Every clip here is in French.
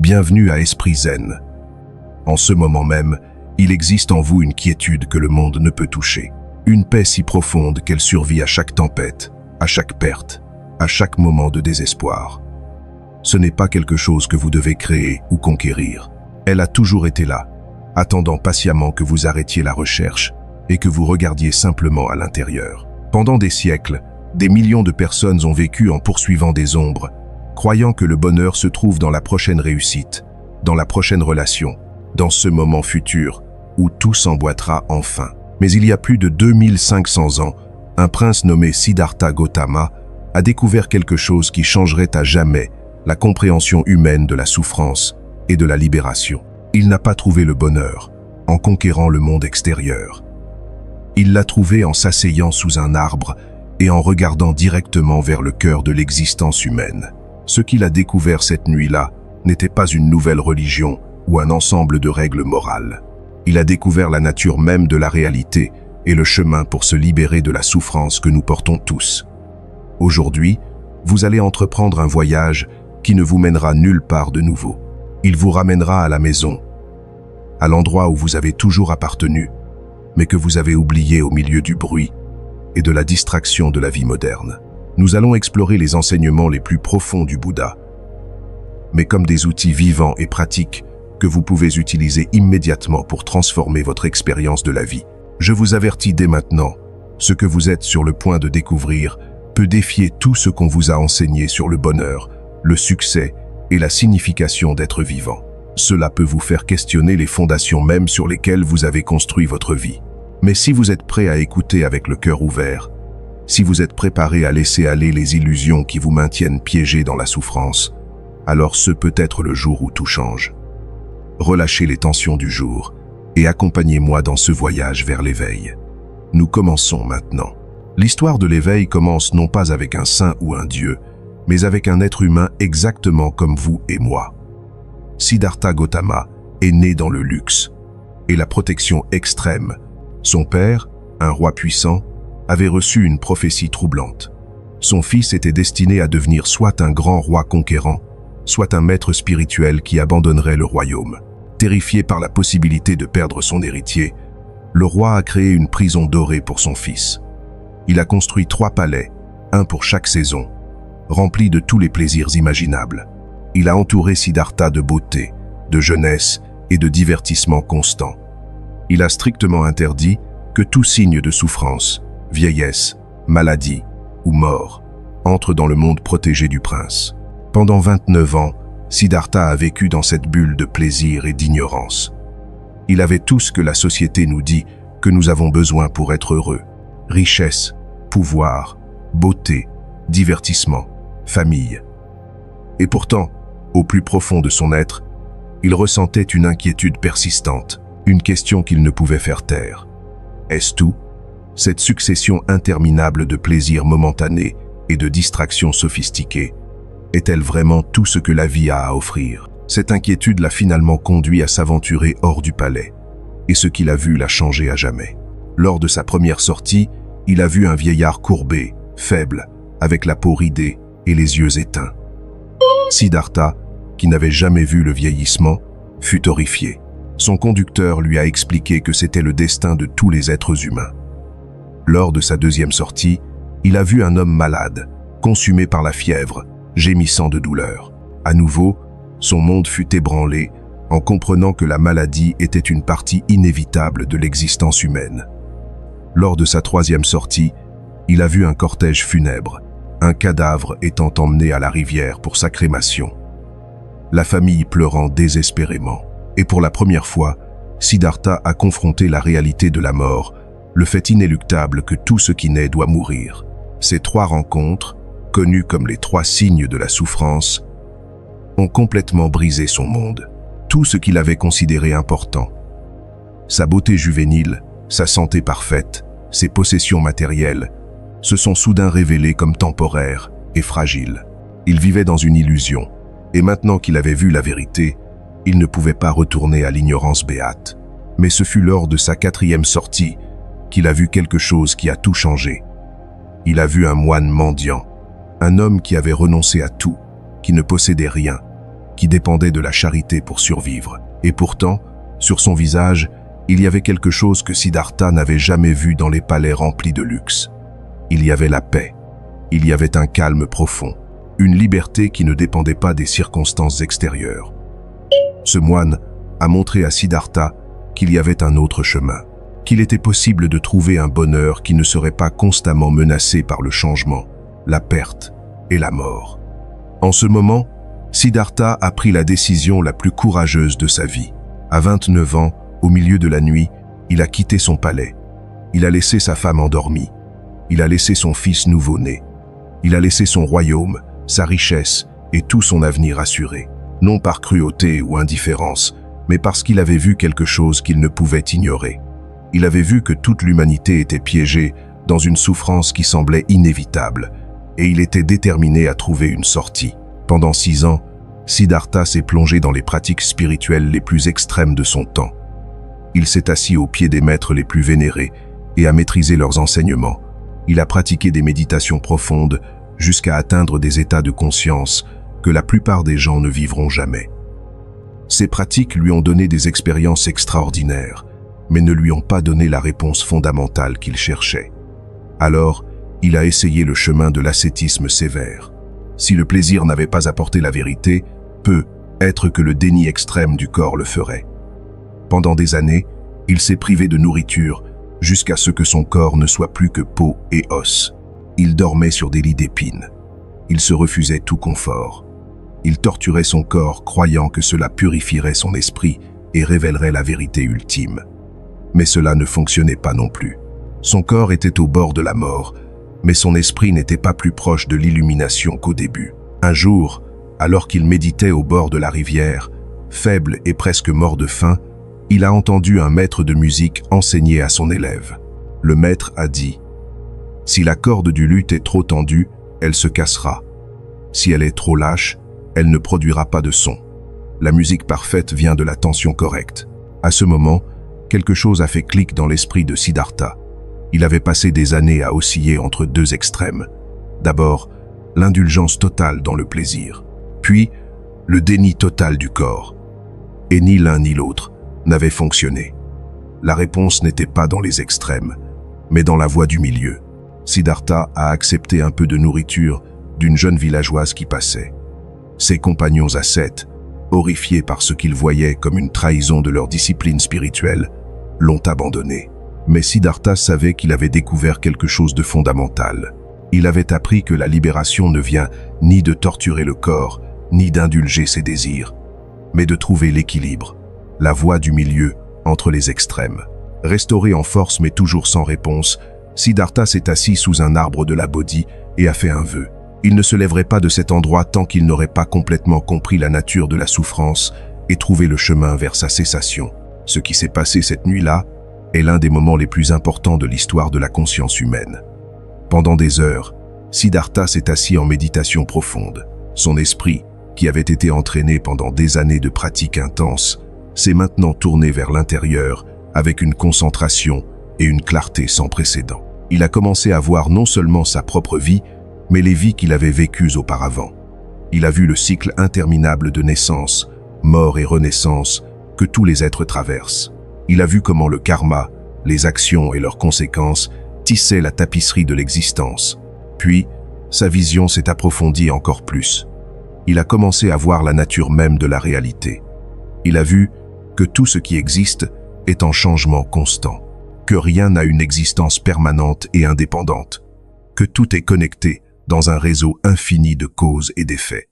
Bienvenue à Esprit Zen. En ce moment même, il existe en vous une quiétude que le monde ne peut toucher. Une paix si profonde qu'elle survit à chaque tempête, à chaque perte, à chaque moment de désespoir. Ce n'est pas quelque chose que vous devez créer ou conquérir. Elle a toujours été là, attendant patiemment que vous arrêtiez la recherche et que vous regardiez simplement à l'intérieur. Pendant des siècles, des millions de personnes ont vécu en poursuivant des ombres, croyant que le bonheur se trouve dans la prochaine réussite, dans la prochaine relation, dans ce moment futur où tout s'emboîtera enfin. Mais il y a plus de 2500 ans, un prince nommé Siddhartha Gautama a découvert quelque chose qui changerait à jamais la compréhension humaine de la souffrance et de la libération. Il n'a pas trouvé le bonheur en conquérant le monde extérieur. Il l'a trouvé en s'asseyant sous un arbre et en regardant directement vers le cœur de l'existence humaine. Ce qu'il a découvert cette nuit-là n'était pas une nouvelle religion ou un ensemble de règles morales. Il a découvert la nature même de la réalité et le chemin pour se libérer de la souffrance que nous portons tous. Aujourd'hui, vous allez entreprendre un voyage qui ne vous mènera nulle part de nouveau. Il vous ramènera à la maison, à l'endroit où vous avez toujours appartenu, mais que vous avez oublié au milieu du bruit et de la distraction de la vie moderne. Nous allons explorer les enseignements les plus profonds du Bouddha, mais comme des outils vivants et pratiques que vous pouvez utiliser immédiatement pour transformer votre expérience de la vie. Je vous avertis dès maintenant, ce que vous êtes sur le point de découvrir peut défier tout ce qu'on vous a enseigné sur le bonheur, le succès et la signification d'être vivant. Cela peut vous faire questionner les fondations mêmes sur lesquelles vous avez construit votre vie. Mais si vous êtes prêt à écouter avec le cœur ouvert, si vous êtes préparé à laisser aller les illusions qui vous maintiennent piégés dans la souffrance, alors ce peut être le jour où tout change. Relâchez les tensions du jour et accompagnez-moi dans ce voyage vers l'éveil. Nous commençons maintenant. L'histoire de l'éveil commence non pas avec un saint ou un dieu, mais avec un être humain exactement comme vous et moi. Siddhartha Gautama est né dans le luxe et la protection extrême. Son père, un roi puissant, avait reçu une prophétie troublante. Son fils était destiné à devenir soit un grand roi conquérant, soit un maître spirituel qui abandonnerait le royaume. Terrifié par la possibilité de perdre son héritier, le roi a créé une prison dorée pour son fils. Il a construit 3 palais, un pour chaque saison, remplis de tous les plaisirs imaginables. Il a entouré Siddhartha de beauté, de jeunesse et de divertissement constant. Il a strictement interdit que tout signe de souffrance, vieillesse, maladie ou mort entre dans le monde protégé du prince. Pendant 29 ans, Siddhartha a vécu dans cette bulle de plaisir et d'ignorance. Il avait tout ce que la société nous dit que nous avons besoin pour être heureux. Richesse, pouvoir, beauté, divertissement, famille. Et pourtant, au plus profond de son être, il ressentait une inquiétude persistante, une question qu'il ne pouvait faire taire. Est-ce tout? Cette succession interminable de plaisirs momentanés et de distractions sophistiquées est-elle vraiment tout ce que la vie a à offrir? Cette inquiétude l'a finalement conduit à s'aventurer hors du palais, et ce qu'il a vu l'a changé à jamais. Lors de sa première sortie, il a vu un vieillard courbé, faible, avec la peau ridée et les yeux éteints. Siddhartha, qui n'avait jamais vu le vieillissement, fut horrifié. Son conducteur lui a expliqué que c'était le destin de tous les êtres humains. Lors de sa deuxième sortie, il a vu un homme malade, consumé par la fièvre, gémissant de douleur. À nouveau, son monde fut ébranlé en comprenant que la maladie était une partie inévitable de l'existence humaine. Lors de sa troisième sortie, il a vu un cortège funèbre, un cadavre étant emmené à la rivière pour sa crémation. La famille pleurant désespérément. Et pour la première fois, Siddhartha a confronté la réalité de la mort, le fait inéluctable que tout ce qui naît doit mourir. Ces 3 rencontres, connues comme les 3 signes de la souffrance, ont complètement brisé son monde. Tout ce qu'il avait considéré important. Sa beauté juvénile, sa santé parfaite, ses possessions matérielles, se sont soudain révélées comme temporaires et fragiles. Il vivait dans une illusion, et maintenant qu'il avait vu la vérité, il ne pouvait pas retourner à l'ignorance béate. Mais ce fut lors de sa 4e sortie qu'il a vu quelque chose qui a tout changé. Il a vu un moine mendiant, un homme qui avait renoncé à tout, qui ne possédait rien, qui dépendait de la charité pour survivre. Et pourtant, sur son visage, il y avait quelque chose que Siddhartha n'avait jamais vu dans les palais remplis de luxe. Il y avait la paix. Il y avait un calme profond, une liberté qui ne dépendait pas des circonstances extérieures. Ce moine a montré à Siddhartha qu'il y avait un autre chemin, qu'il était possible de trouver un bonheur qui ne serait pas constamment menacé par le changement, la perte et la mort. En ce moment, Siddhartha a pris la décision la plus courageuse de sa vie. À 29 ans, au milieu de la nuit, il a quitté son palais. Il a laissé sa femme endormie. Il a laissé son fils nouveau-né. Il a laissé son royaume, sa richesse et tout son avenir assuré. Non par cruauté ou indifférence, mais parce qu'il avait vu quelque chose qu'il ne pouvait ignorer. Il avait vu que toute l'humanité était piégée dans une souffrance qui semblait inévitable, et il était déterminé à trouver une sortie. Pendant 6 ans, Siddhartha s'est plongé dans les pratiques spirituelles les plus extrêmes de son temps. Il s'est assis aux pieds des maîtres les plus vénérés et a maîtrisé leurs enseignements. Il a pratiqué des méditations profondes jusqu'à atteindre des états de conscience que la plupart des gens ne vivront jamais. Ces pratiques lui ont donné des expériences extraordinaires, mais ne lui ont pas donné la réponse fondamentale qu'il cherchait. Alors, il a essayé le chemin de l'ascétisme sévère. Si le plaisir n'avait pas apporté la vérité, peut-être que le déni extrême du corps le ferait. Pendant des années, il s'est privé de nourriture jusqu'à ce que son corps ne soit plus que peau et os. Il dormait sur des lits d'épines. Il se refusait tout confort. Il torturait son corps croyant que cela purifierait son esprit et révélerait la vérité ultime. Mais cela ne fonctionnait pas non plus. Son corps était au bord de la mort, mais son esprit n'était pas plus proche de l'illumination qu'au début. Un jour, alors qu'il méditait au bord de la rivière, faible et presque mort de faim, il a entendu un maître de musique enseigner à son élève. Le maître a dit « Si la corde du luth est trop tendue, elle se cassera. Si elle est trop lâche, elle ne produira pas de son. La musique parfaite vient de la tension correcte. » À ce moment, quelque chose a fait clic dans l'esprit de Siddhartha. Il avait passé des années à osciller entre deux extrêmes. D'abord, l'indulgence totale dans le plaisir, puis le déni total du corps. Et ni l'un ni l'autre n'avait fonctionné. La réponse n'était pas dans les extrêmes, mais dans la voie du milieu. Siddhartha a accepté un peu de nourriture d'une jeune villageoise qui passait. Ses compagnons ascètes, horrifiés par ce qu'ils voyaient comme une trahison de leur discipline spirituelle, l'ont abandonné. Mais Siddhartha savait qu'il avait découvert quelque chose de fondamental. Il avait appris que la libération ne vient ni de torturer le corps, ni d'indulger ses désirs, mais de trouver l'équilibre, la voie du milieu entre les extrêmes. Restauré en force mais toujours sans réponse, Siddhartha s'est assis sous un arbre de la Bodhi et a fait un vœu. Il ne se lèverait pas de cet endroit tant qu'il n'aurait pas complètement compris la nature de la souffrance et trouvé le chemin vers sa cessation. Ce qui s'est passé cette nuit-là est l'un des moments les plus importants de l'histoire de la conscience humaine. Pendant des heures, Siddhartha s'est assis en méditation profonde. Son esprit, qui avait été entraîné pendant des années de pratique intense, s'est maintenant tourné vers l'intérieur avec une concentration et une clarté sans précédent. Il a commencé à voir non seulement sa propre vie, mais les vies qu'il avait vécues auparavant. Il a vu le cycle interminable de naissance, mort et renaissance que tous les êtres traversent. Il a vu comment le karma, les actions et leurs conséquences tissaient la tapisserie de l'existence. Puis, sa vision s'est approfondie encore plus. Il a commencé à voir la nature même de la réalité. Il a vu que tout ce qui existe est en changement constant, que rien n'a une existence permanente et indépendante, que tout est connecté dans un réseau infini de causes et d'effets.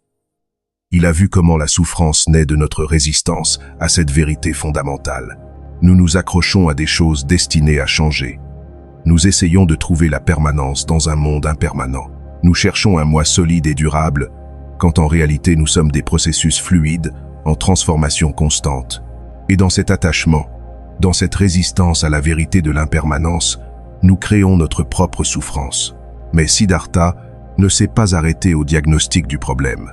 Il a vu comment la souffrance naît de notre résistance à cette vérité fondamentale. Nous nous accrochons à des choses destinées à changer. Nous essayons de trouver la permanence dans un monde impermanent. Nous cherchons un moi solide et durable, quand en réalité nous sommes des processus fluides en transformation constante. Et dans cet attachement, dans cette résistance à la vérité de l'impermanence, nous créons notre propre souffrance. Mais Siddhartha ne s'est pas arrêté au diagnostic du problème.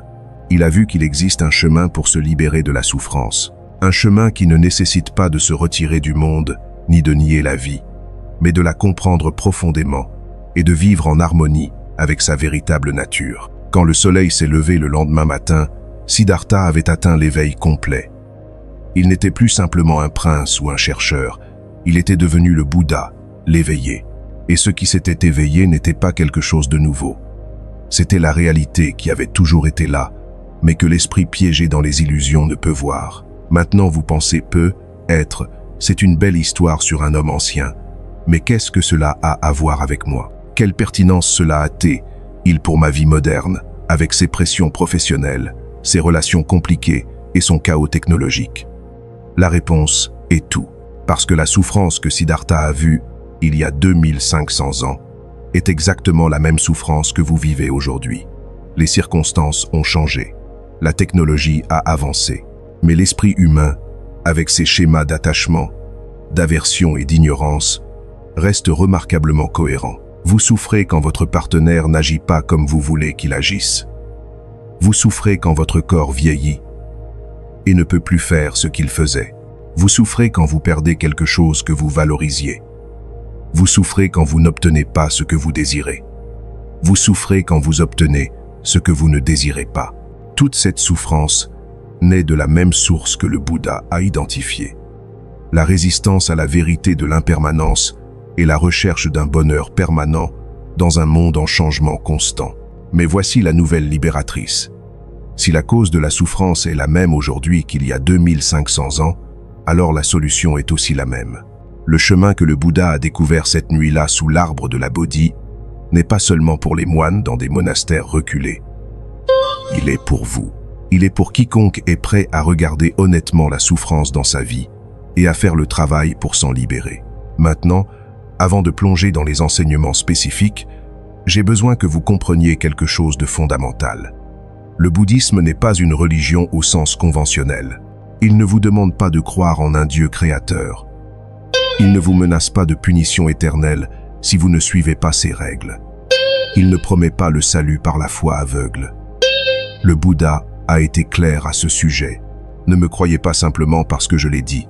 Il a vu qu'il existe un chemin pour se libérer de la souffrance. Un chemin qui ne nécessite pas de se retirer du monde, ni de nier la vie, mais de la comprendre profondément et de vivre en harmonie avec sa véritable nature. Quand le soleil s'est levé le lendemain matin, Siddhartha avait atteint l'éveil complet. Il n'était plus simplement un prince ou un chercheur, il était devenu le Bouddha, l'éveillé. Et ce qui s'était éveillé n'était pas quelque chose de nouveau. C'était la réalité qui avait toujours été là, mais que l'esprit piégé dans les illusions ne peut voir. Maintenant vous pensez peu, être, c'est une belle histoire sur un homme ancien. Mais qu'est-ce que cela a à voir avec moi? Quelle pertinence cela a-t-il pour ma vie moderne, avec ses pressions professionnelles, ses relations compliquées et son chaos technologique? La réponse est tout. Parce que la souffrance que Siddhartha a vue il y a 2500 ans est exactement la même souffrance que vous vivez aujourd'hui. Les circonstances ont changé. La technologie a avancé. Mais l'esprit humain, avec ses schémas d'attachement, d'aversion et d'ignorance, reste remarquablement cohérent. Vous souffrez quand votre partenaire n'agit pas comme vous voulez qu'il agisse. Vous souffrez quand votre corps vieillit et ne peut plus faire ce qu'il faisait. Vous souffrez quand vous perdez quelque chose que vous valorisiez. Vous souffrez quand vous n'obtenez pas ce que vous désirez. Vous souffrez quand vous obtenez ce que vous ne désirez pas. Toute cette souffrance naît de la même source que le Bouddha a identifiée. La résistance à la vérité de l'impermanence et la recherche d'un bonheur permanent dans un monde en changement constant. Mais voici la nouvelle libératrice. Si la cause de la souffrance est la même aujourd'hui qu'il y a 2500 ans, alors la solution est aussi la même. Le chemin que le Bouddha a découvert cette nuit-là sous l'arbre de la Bodhi n'est pas seulement pour les moines dans des monastères reculés. Il est pour vous. Il est pour quiconque est prêt à regarder honnêtement la souffrance dans sa vie et à faire le travail pour s'en libérer. Maintenant, avant de plonger dans les enseignements spécifiques, j'ai besoin que vous compreniez quelque chose de fondamental. Le bouddhisme n'est pas une religion au sens conventionnel. Il ne vous demande pas de croire en un Dieu créateur. Il ne vous menace pas de punition éternelle si vous ne suivez pas ses règles. Il ne promet pas le salut par la foi aveugle. Le Bouddha a été clair à ce sujet. Ne me croyez pas simplement parce que je l'ai dit.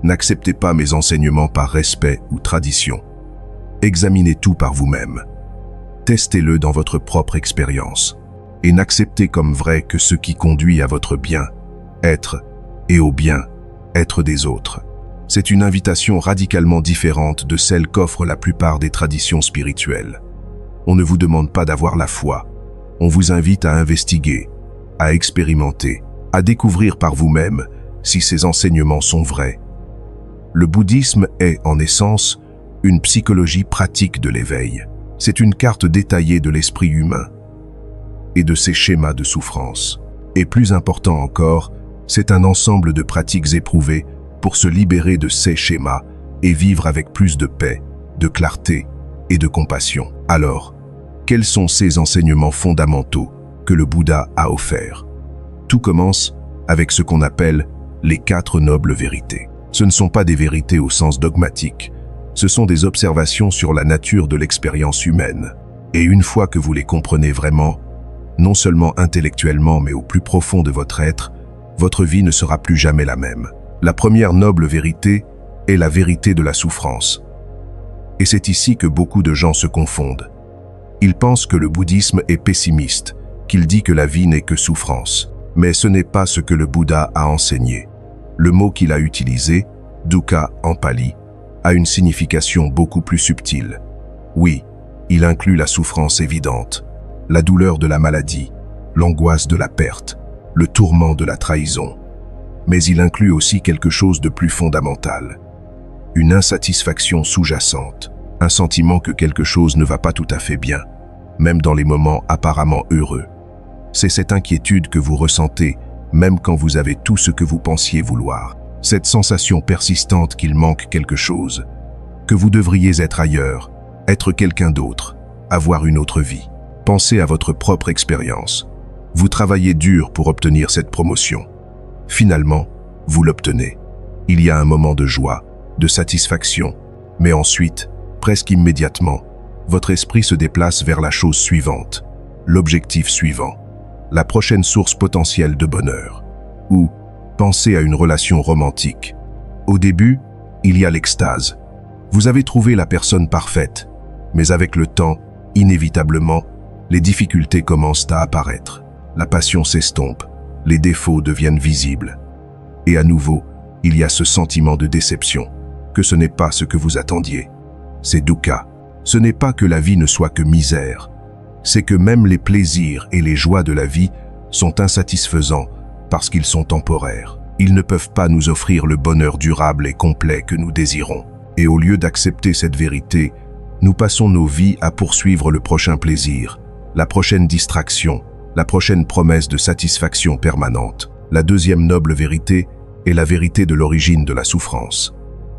N'acceptez pas mes enseignements par respect ou tradition. Examinez tout par vous-même. Testez-le dans votre propre expérience. Et n'acceptez comme vrai que ce qui conduit à votre bien-être et au bien-être des autres. C'est une invitation radicalement différente de celle qu'offrent la plupart des traditions spirituelles. On ne vous demande pas d'avoir la foi. On vous invite à investiguer, à expérimenter, à découvrir par vous-même si ces enseignements sont vrais. Le bouddhisme est, en essence, une psychologie pratique de l'éveil. C'est une carte détaillée de l'esprit humain et de ses schémas de souffrance. Et plus important encore, c'est un ensemble de pratiques éprouvées pour se libérer de ces schémas et vivre avec plus de paix, de clarté et de compassion. Alors, quels sont ces enseignements fondamentaux que le Bouddha a offerts? Tout commence avec ce qu'on appelle les 4 nobles vérités. Ce ne sont pas des vérités au sens dogmatique, ce sont des observations sur la nature de l'expérience humaine. Et une fois que vous les comprenez vraiment, non seulement intellectuellement mais au plus profond de votre être, votre vie ne sera plus jamais la même. La première noble vérité est la vérité de la souffrance. Et c'est ici que beaucoup de gens se confondent. Ils pensent que le bouddhisme est pessimiste, qu'il dit que la vie n'est que souffrance. Mais ce n'est pas ce que le Bouddha a enseigné. Le mot qu'il a utilisé, dukkha en pali, a une signification beaucoup plus subtile. Oui, il inclut la souffrance évidente, la douleur de la maladie, l'angoisse de la perte, le tourment de la trahison. Mais il inclut aussi quelque chose de plus fondamental. Une insatisfaction sous-jacente, un sentiment que quelque chose ne va pas tout à fait bien, même dans les moments apparemment heureux. C'est cette inquiétude que vous ressentez, même quand vous avez tout ce que vous pensiez vouloir. Cette sensation persistante qu'il manque quelque chose, que vous devriez être ailleurs, être quelqu'un d'autre, avoir une autre vie. Pensez à votre propre expérience. Vous travaillez dur pour obtenir cette promotion. Finalement, vous l'obtenez. Il y a un moment de joie, de satisfaction, mais ensuite, presque immédiatement, votre esprit se déplace vers la chose suivante, l'objectif suivant, la prochaine source potentielle de bonheur. Ou, pensez à une relation romantique. Au début, il y a l'extase. Vous avez trouvé la personne parfaite, mais avec le temps, inévitablement, les difficultés commencent à apparaître. La passion s'estompe, les défauts deviennent visibles. Et à nouveau, il y a ce sentiment de déception, que ce n'est pas ce que vous attendiez. C'est dukkha. Ce n'est pas que la vie ne soit que misère, c'est que même les plaisirs et les joies de la vie sont insatisfaisants parce qu'ils sont temporaires. Ils ne peuvent pas nous offrir le bonheur durable et complet que nous désirons. Et au lieu d'accepter cette vérité, nous passons nos vies à poursuivre le prochain plaisir, la prochaine distraction, la prochaine promesse de satisfaction permanente. La deuxième noble vérité est la vérité de l'origine de la souffrance.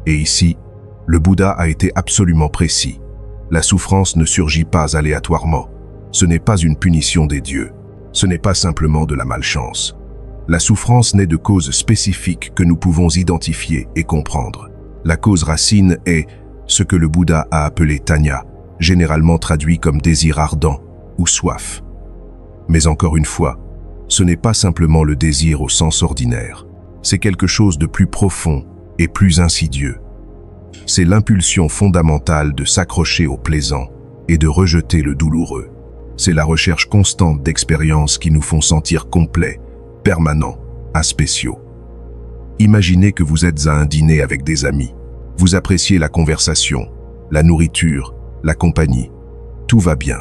Et ici, le Bouddha a été absolument précis. La souffrance ne surgit pas aléatoirement. Ce n'est pas une punition des dieux. Ce n'est pas simplement de la malchance. La souffrance naît de causes spécifiques que nous pouvons identifier et comprendre. La cause racine est ce que le Bouddha a appelé tanya, généralement traduit comme désir ardent ou soif. Mais encore une fois, ce n'est pas simplement le désir au sens ordinaire. C'est quelque chose de plus profond et plus insidieux. C'est l'impulsion fondamentale de s'accrocher au plaisant et de rejeter le douloureux. C'est la recherche constante d'expériences qui nous font sentir complets, permanents, aspéciaux. Imaginez que vous êtes à un dîner avec des amis. Vous appréciez la conversation, la nourriture, la compagnie. Tout va bien.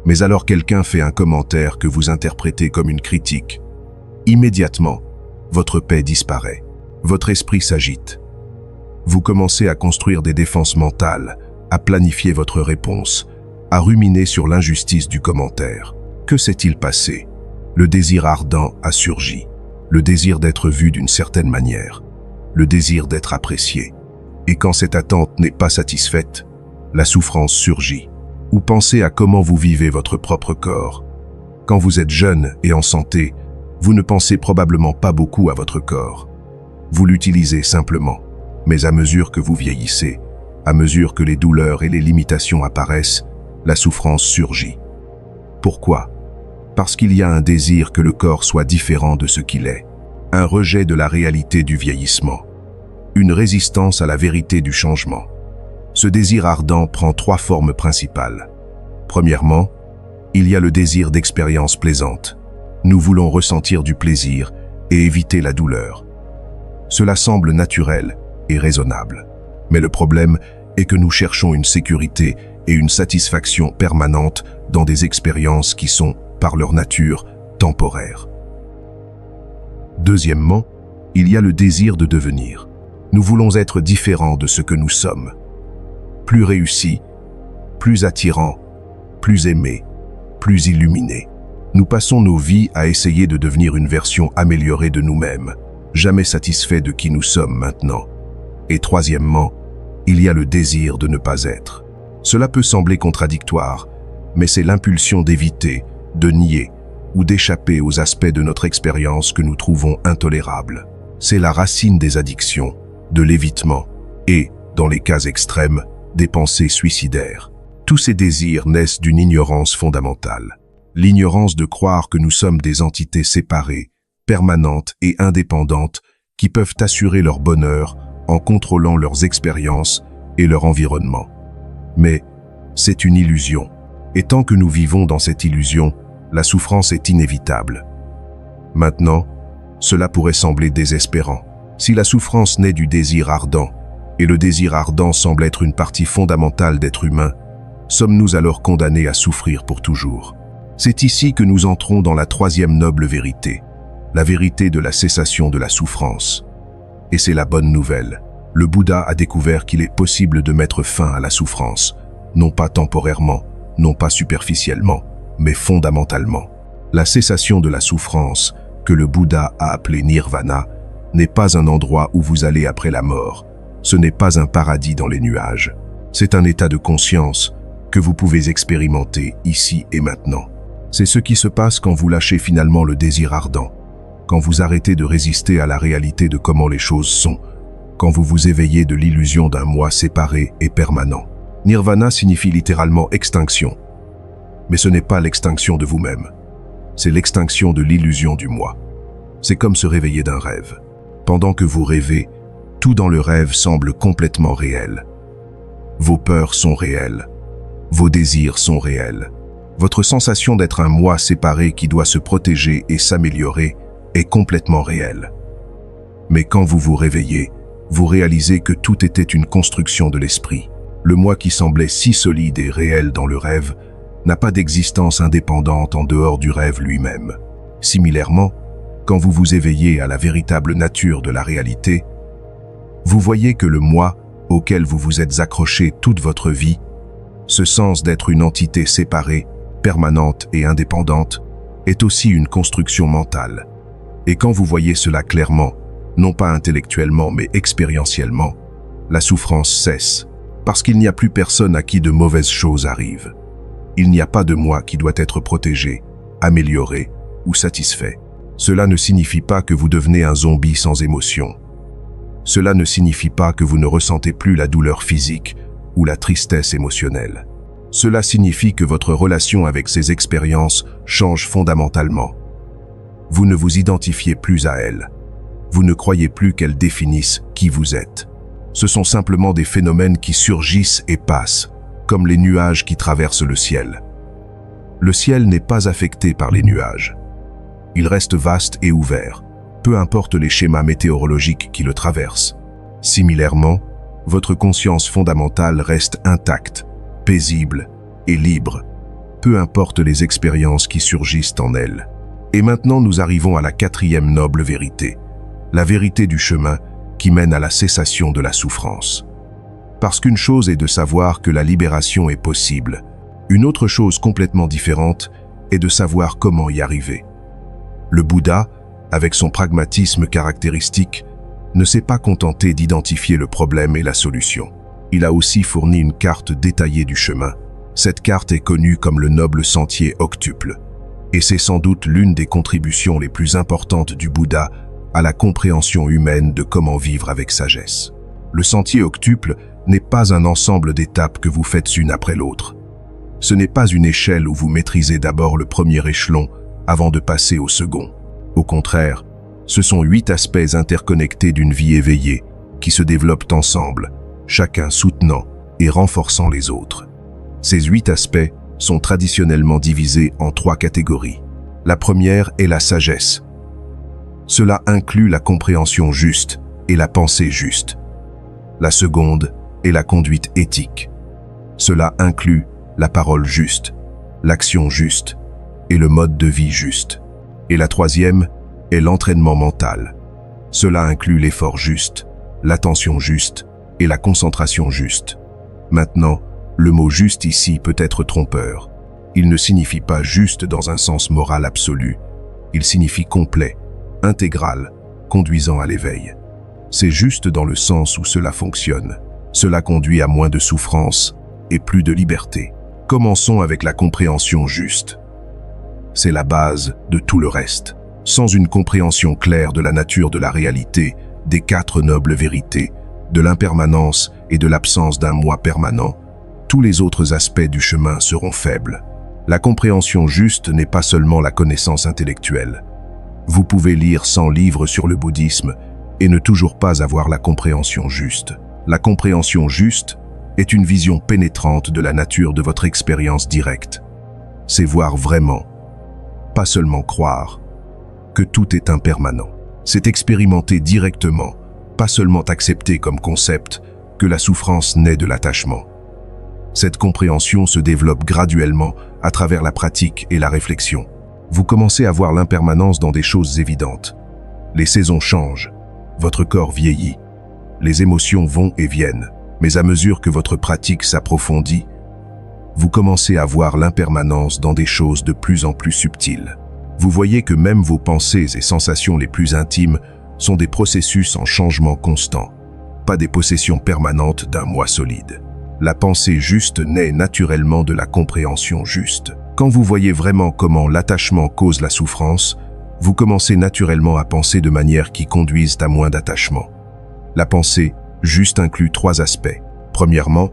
Mais alors quelqu'un fait un commentaire que vous interprétez comme une critique. Immédiatement, votre paix disparaît. Votre esprit s'agite. Vous commencez à construire des défenses mentales, à planifier votre réponse, à ruminer sur l'injustice du commentaire. Que s'est-il passé? Le désir ardent a surgi. Le désir d'être vu d'une certaine manière. Le désir d'être apprécié. Et quand cette attente n'est pas satisfaite, la souffrance surgit. Ou pensez à comment vous vivez votre propre corps. Quand vous êtes jeune et en santé, vous ne pensez probablement pas beaucoup à votre corps. Vous l'utilisez simplement. Mais à mesure que vous vieillissez, à mesure que les douleurs et les limitations apparaissent, la souffrance surgit. Pourquoi? Parce qu'il y a un désir que le corps soit différent de ce qu'il est. Un rejet de la réalité du vieillissement. Une résistance à la vérité du changement. Ce désir ardent prend trois formes principales. Premièrement, il y a le désir d'expérience plaisante. Nous voulons ressentir du plaisir et éviter la douleur. Cela semble naturel et raisonnable. Mais le problème est que nous cherchons une sécurité et une satisfaction permanente dans des expériences qui sont, par leur nature, temporaires. Deuxièmement, il y a le désir de devenir. Nous voulons être différents de ce que nous sommes. Plus réussis, plus attirants, plus aimés, plus illuminés. Nous passons nos vies à essayer de devenir une version améliorée de nous-mêmes, jamais satisfaits de qui nous sommes maintenant. Et troisièmement, il y a le désir de ne pas être. Cela peut sembler contradictoire, mais c'est l'impulsion d'éviter, de nier ou d'échapper aux aspects de notre expérience que nous trouvons intolérables. C'est la racine des addictions, de l'évitement et, dans les cas extrêmes, des pensées suicidaires. Tous ces désirs naissent d'une ignorance fondamentale. L'ignorance de croire que nous sommes des entités séparées, permanentes et indépendantes qui peuvent assurer leur bonheur en contrôlant leurs expériences et leur environnement. Mais c'est une illusion. Et tant que nous vivons dans cette illusion, la souffrance est inévitable. Maintenant, cela pourrait sembler désespérant. Si la souffrance naît du désir ardent, et le désir ardent semble être une partie fondamentale d'être humain, sommes-nous alors condamnés à souffrir pour toujours? C'est ici que nous entrons dans la troisième noble vérité, la vérité de la cessation de la souffrance. Et c'est la bonne nouvelle. Le Bouddha a découvert qu'il est possible de mettre fin à la souffrance, non pas temporairement, non pas superficiellement, mais fondamentalement. La cessation de la souffrance, que le Bouddha a appelée nirvana, n'est pas un endroit où vous allez après la mort. Ce n'est pas un paradis dans les nuages. C'est un état de conscience que vous pouvez expérimenter ici et maintenant. C'est ce qui se passe quand vous lâchez finalement le désir ardent, quand vous arrêtez de résister à la réalité de comment les choses sont, quand vous vous éveillez de l'illusion d'un moi séparé et permanent. Nirvana signifie littéralement extinction. Mais ce n'est pas l'extinction de vous-même. C'est l'extinction de l'illusion du moi. C'est comme se réveiller d'un rêve. Pendant que vous rêvez, tout dans le rêve semble complètement réel. Vos peurs sont réelles. Vos désirs sont réels. Votre sensation d'être un moi séparé qui doit se protéger et s'améliorer est complètement réel. Mais quand vous vous réveillez, vous réalisez que tout était une construction de l'esprit. Le moi qui semblait si solide et réel dans le rêve n'a pas d'existence indépendante en dehors du rêve lui-même. Similairement, quand vous vous éveillez à la véritable nature de la réalité, vous voyez que le moi auquel vous vous êtes accroché toute votre vie, ce sens d'être une entité séparée, permanente et indépendante, est aussi une construction mentale. Et quand vous voyez cela clairement, non pas intellectuellement mais expérientiellement, la souffrance cesse, parce qu'il n'y a plus personne à qui de mauvaises choses arrivent. Il n'y a pas de moi qui doit être protégé, amélioré ou satisfait. Cela ne signifie pas que vous devenez un zombie sans émotion. Cela ne signifie pas que vous ne ressentez plus la douleur physique ou la tristesse émotionnelle. Cela signifie que votre relation avec ces expériences change fondamentalement. Vous ne vous identifiez plus à elles. Vous ne croyez plus qu'elles définissent qui vous êtes. Ce sont simplement des phénomènes qui surgissent et passent, comme les nuages qui traversent le ciel. Le ciel n'est pas affecté par les nuages. Il reste vaste et ouvert, peu importe les schémas météorologiques qui le traversent. Similairement, votre conscience fondamentale reste intacte, paisible et libre, peu importe les expériences qui surgissent en elle. Et maintenant nous arrivons à la quatrième noble vérité, la vérité du chemin qui mène à la cessation de la souffrance. Parce qu'une chose est de savoir que la libération est possible, une autre chose complètement différente est de savoir comment y arriver. Le Bouddha, avec son pragmatisme caractéristique, ne s'est pas contenté d'identifier le problème et la solution. Il a aussi fourni une carte détaillée du chemin. Cette carte est connue comme le noble sentier octuple. Et c'est sans doute l'une des contributions les plus importantes du Bouddha à la compréhension humaine de comment vivre avec sagesse. Le sentier octuple n'est pas un ensemble d'étapes que vous faites une après l'autre. Ce n'est pas une échelle où vous maîtrisez d'abord le premier échelon avant de passer au second. Au contraire, ce sont 8 aspects interconnectés d'une vie éveillée qui se développent ensemble, chacun soutenant et renforçant les autres. Ces 8 aspects sont traditionnellement divisés en 3 catégories. La première est la sagesse. Cela inclut la compréhension juste et la pensée juste. La seconde est la conduite éthique. Cela inclut la parole juste, l'action juste et le mode de vie juste. Et la troisième est l'entraînement mental. Cela inclut l'effort juste, l'attention juste et la concentration juste. Maintenant, le mot juste ici peut être trompeur. Il ne signifie pas juste dans un sens moral absolu. Il signifie complet, intégral, conduisant à l'éveil. C'est juste dans le sens où cela fonctionne. Cela conduit à moins de souffrance et plus de liberté. Commençons avec la compréhension juste. C'est la base de tout le reste. Sans une compréhension claire de la nature de la réalité, des 4 nobles vérités, de l'impermanence et de l'absence d'un moi permanent, tous les autres aspects du chemin seront faibles. La compréhension juste n'est pas seulement la connaissance intellectuelle. Vous pouvez lire 100 livres sur le bouddhisme et ne toujours pas avoir la compréhension juste. La compréhension juste est une vision pénétrante de la nature de votre expérience directe. C'est voir vraiment, pas seulement croire, que tout est impermanent. C'est expérimenter directement, pas seulement accepter comme concept, que la souffrance naît de l'attachement. Cette compréhension se développe graduellement à travers la pratique et la réflexion. Vous commencez à voir l'impermanence dans des choses évidentes. Les saisons changent, votre corps vieillit, les émotions vont et viennent, mais à mesure que votre pratique s'approfondit, vous commencez à voir l'impermanence dans des choses de plus en plus subtiles. Vous voyez que même vos pensées et sensations les plus intimes sont des processus en changement constant, pas des possessions permanentes d'un moi solide. La pensée juste naît naturellement de la compréhension juste. Quand vous voyez vraiment comment l'attachement cause la souffrance, vous commencez naturellement à penser de manière qui conduise à moins d'attachement. La pensée juste inclut 3 aspects. Premièrement,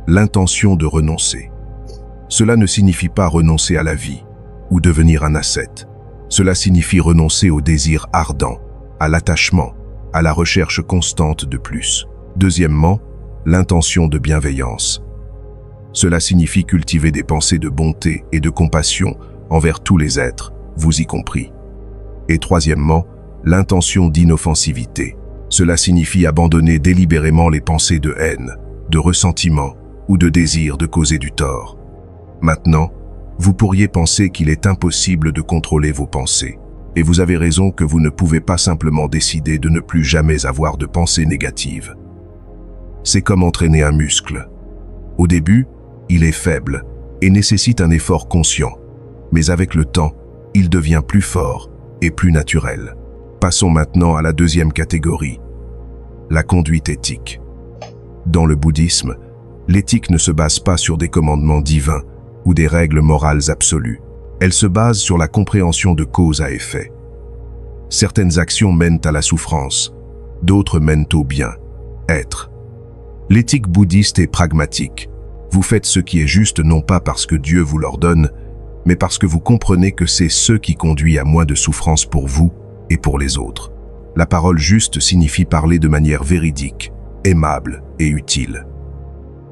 l'intention de renoncer. Cela ne signifie pas renoncer à la vie ou devenir un ascète. Cela signifie renoncer au désir ardent, à l'attachement, à la recherche constante de plus. Deuxièmement, l'intention de bienveillance. Cela signifie cultiver des pensées de bonté et de compassion envers tous les êtres, vous y compris. Et troisièmement, l'intention d'inoffensivité. Cela signifie abandonner délibérément les pensées de haine, de ressentiment ou de désir de causer du tort. Maintenant, vous pourriez penser qu'il est impossible de contrôler vos pensées. Et vous avez raison que vous ne pouvez pas simplement décider de ne plus jamais avoir de pensées négatives. C'est comme entraîner un muscle. Au début, il est faible et nécessite un effort conscient. Mais avec le temps, il devient plus fort et plus naturel. Passons maintenant à la deuxième catégorie, la conduite éthique. Dans le bouddhisme, l'éthique ne se base pas sur des commandements divins ou des règles morales absolues. Elle se base sur la compréhension de cause à effet. Certaines actions mènent à la souffrance, d'autres mènent au bien, être. L'éthique bouddhiste est pragmatique. Vous faites ce qui est juste non pas parce que Dieu vous l'ordonne, mais parce que vous comprenez que c'est ce qui conduit à moins de souffrance pour vous et pour les autres. La parole juste signifie parler de manière véridique, aimable et utile.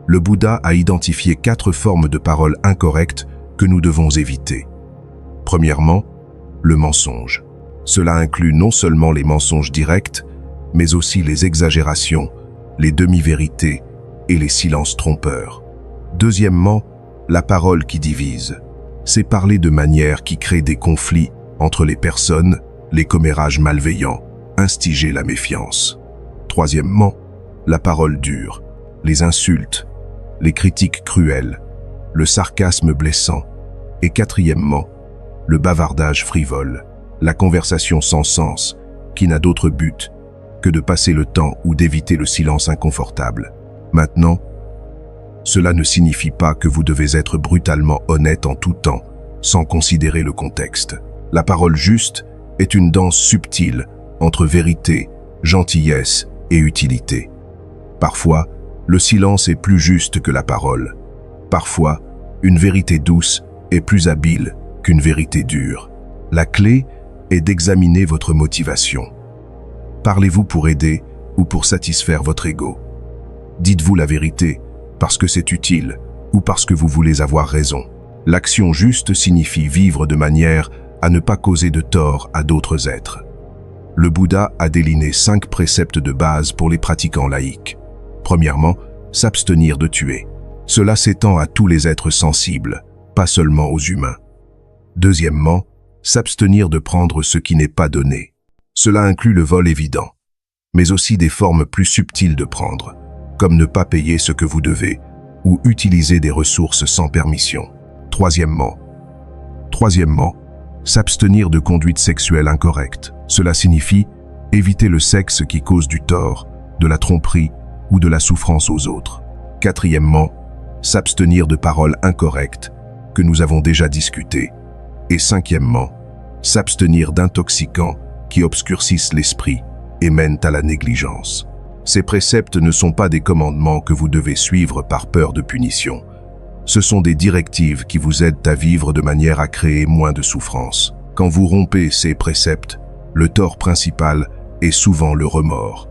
Le Bouddha a identifié 4 formes de paroles incorrectes que nous devons éviter. Premièrement, le mensonge. Cela inclut non seulement les mensonges directs, mais aussi les exagérations, les demi-vérités et les silences trompeurs. Deuxièmement, la parole qui divise. C'est parler de manière qui crée des conflits entre les personnes, les commérages malveillants, instiger la méfiance. Troisièmement, la parole dure, les insultes, les critiques cruelles, le sarcasme blessant. Et quatrièmement, le bavardage frivole, la conversation sans sens, qui n'a d'autre but que de passer le temps ou d'éviter le silence inconfortable. Maintenant, cela ne signifie pas que vous devez être brutalement honnête en tout temps, sans considérer le contexte. La parole juste est une danse subtile entre vérité, gentillesse et utilité. Parfois, le silence est plus juste que la parole. Parfois, une vérité douce est plus habile qu'une vérité dure. La clé est d'examiner votre motivation. Parlez-vous pour aider ou pour satisfaire votre ego? Dites-vous la vérité parce que c'est utile ou parce que vous voulez avoir raison? L'action juste signifie vivre de manière à ne pas causer de tort à d'autres êtres. Le Bouddha a déliné 5 préceptes de base pour les pratiquants laïcs. Premièrement, s'abstenir de tuer. Cela s'étend à tous les êtres sensibles, pas seulement aux humains. Deuxièmement, s'abstenir de prendre ce qui n'est pas donné. Cela inclut le vol évident, mais aussi des formes plus subtiles de prendre, comme ne pas payer ce que vous devez ou utiliser des ressources sans permission. Troisièmement, s'abstenir de conduite sexuelle incorrecte. Cela signifie éviter le sexe qui cause du tort, de la tromperie ou de la souffrance aux autres. Quatrièmement, s'abstenir de paroles incorrectes que nous avons déjà discutées. Et cinquièmement, s'abstenir d'intoxicants qui obscurcissent l'esprit et mènent à la négligence. Ces préceptes ne sont pas des commandements que vous devez suivre par peur de punition. Ce sont des directives qui vous aident à vivre de manière à créer moins de souffrance. Quand vous rompez ces préceptes, le tort principal est souvent le remords,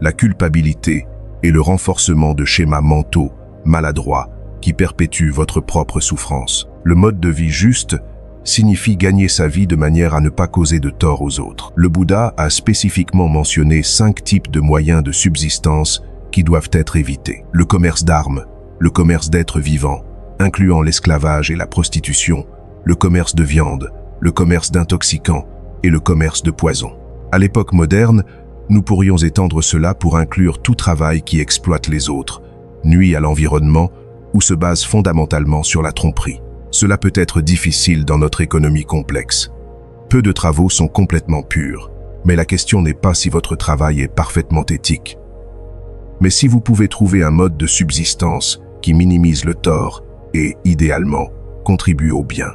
la culpabilité et le renforcement de schémas mentaux maladroits qui perpétuent votre propre souffrance. Le mode de vie juste signifie gagner sa vie de manière à ne pas causer de tort aux autres. Le Bouddha a spécifiquement mentionné 5 types de moyens de subsistance qui doivent être évités. Le commerce d'armes, le commerce d'êtres vivants, incluant l'esclavage et la prostitution, le commerce de viande, le commerce d'intoxicants et le commerce de poison. À l'époque moderne, nous pourrions étendre cela pour inclure tout travail qui exploite les autres, nuit à l'environnement ou se base fondamentalement sur la tromperie. Cela peut être difficile dans notre économie complexe. Peu de travaux sont complètement purs, mais la question n'est pas si votre travail est parfaitement éthique. Mais si vous pouvez trouver un mode de subsistance qui minimise le tort et, idéalement, contribue au bien.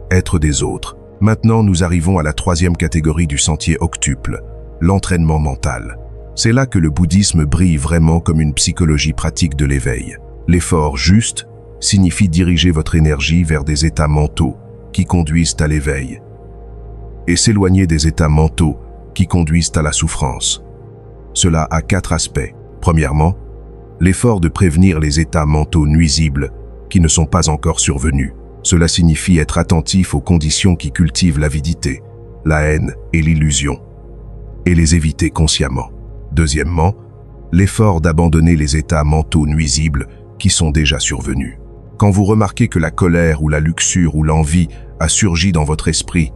Être des autres. Maintenant, nous arrivons à la 3e catégorie du sentier octuple, l'entraînement mental. C'est là que le bouddhisme brille vraiment comme une psychologie pratique de l'éveil. L'effort juste signifie diriger votre énergie vers des états mentaux qui conduisent à l'éveil et s'éloigner des états mentaux qui conduisent à la souffrance. Cela a 4 aspects. Premièrement, l'effort de prévenir les états mentaux nuisibles qui ne sont pas encore survenus. Cela signifie être attentif aux conditions qui cultivent l'avidité, la haine et l'illusion, et les éviter consciemment. Deuxièmement, l'effort d'abandonner les états mentaux nuisibles qui sont déjà survenus. Quand vous remarquez que la colère ou la luxure ou l'envie a surgi dans votre esprit,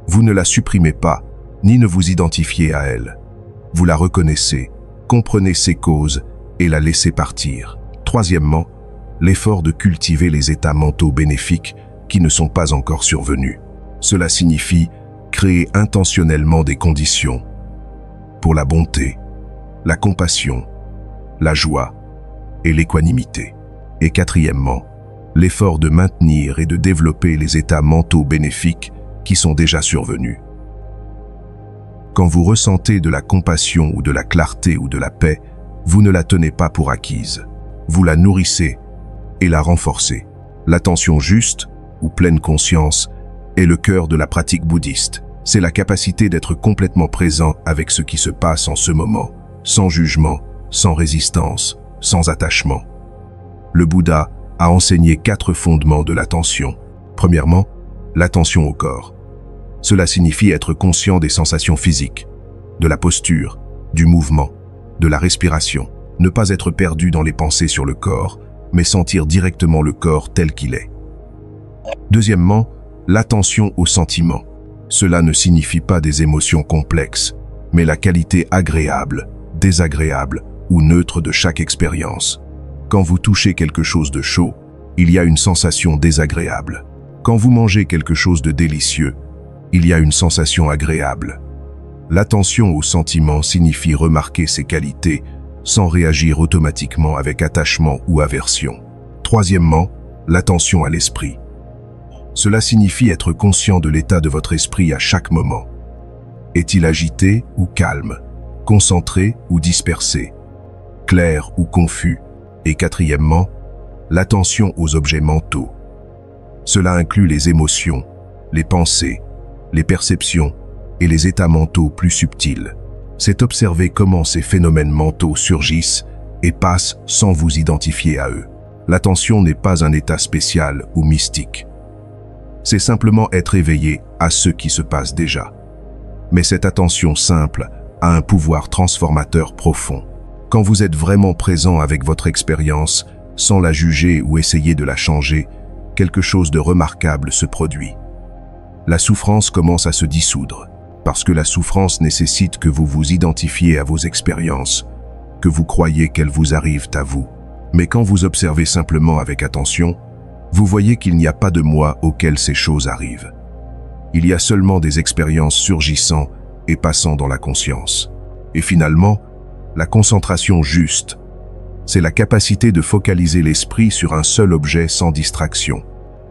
vous ne la supprimez pas, ni ne vous identifiez à elle. Vous la reconnaissez, comprenez ses causes et la laissez partir. Troisièmement, l'effort de cultiver les états mentaux bénéfiques qui ne sont pas encore survenus. Cela signifie créer intentionnellement des conditions pour la bonté, la compassion, la joie et l'équanimité. Et quatrièmement, l'effort de maintenir et de développer les états mentaux bénéfiques qui sont déjà survenus. Quand vous ressentez de la compassion ou de la clarté ou de la paix, vous ne la tenez pas pour acquise. Vous la nourrissez et la renforcez. L'attention juste, ou pleine conscience, est le cœur de la pratique bouddhiste. C'est la capacité d'être complètement présent avec ce qui se passe en ce moment, sans jugement, sans résistance, sans attachement. Le Bouddha a enseigné 4 fondements de l'attention. Premièrement, l'attention au corps. Cela signifie être conscient des sensations physiques, de la posture, du mouvement, de la respiration. Ne pas être perdu dans les pensées sur le corps, mais sentir directement le corps tel qu'il est. Deuxièmement, l'attention aux sentiments. Cela ne signifie pas des émotions complexes, mais la qualité agréable, désagréable ou neutre de chaque expérience. Quand vous touchez quelque chose de chaud, il y a une sensation désagréable. Quand vous mangez quelque chose de délicieux, il y a une sensation agréable. L'attention aux sentiments signifie remarquer ces qualités sans réagir automatiquement avec attachement ou aversion. Troisièmement, l'attention à l'esprit. Cela signifie être conscient de l'état de votre esprit à chaque moment. Est-il agité ou calme, concentré ou dispersé, clair ou confus? Et quatrièmement, l'attention aux objets mentaux. Cela inclut les émotions, les pensées, les perceptions et les états mentaux plus subtils. C'est observer comment ces phénomènes mentaux surgissent et passent sans vous identifier à eux. L'attention n'est pas un état spécial ou mystique. C'est simplement être éveillé à ce qui se passe déjà. Mais cette attention simple a un pouvoir transformateur profond. Quand vous êtes vraiment présent avec votre expérience, sans la juger ou essayer de la changer, quelque chose de remarquable se produit. La souffrance commence à se dissoudre, parce que la souffrance nécessite que vous vous identifiez à vos expériences, que vous croyez qu'elles vous arrivent à vous. Mais quand vous observez simplement avec attention, vous voyez qu'il n'y a pas de moi auquel ces choses arrivent. Il y a seulement des expériences surgissant et passant dans la conscience. Et finalement, la concentration juste, c'est la capacité de focaliser l'esprit sur un seul objet sans distraction.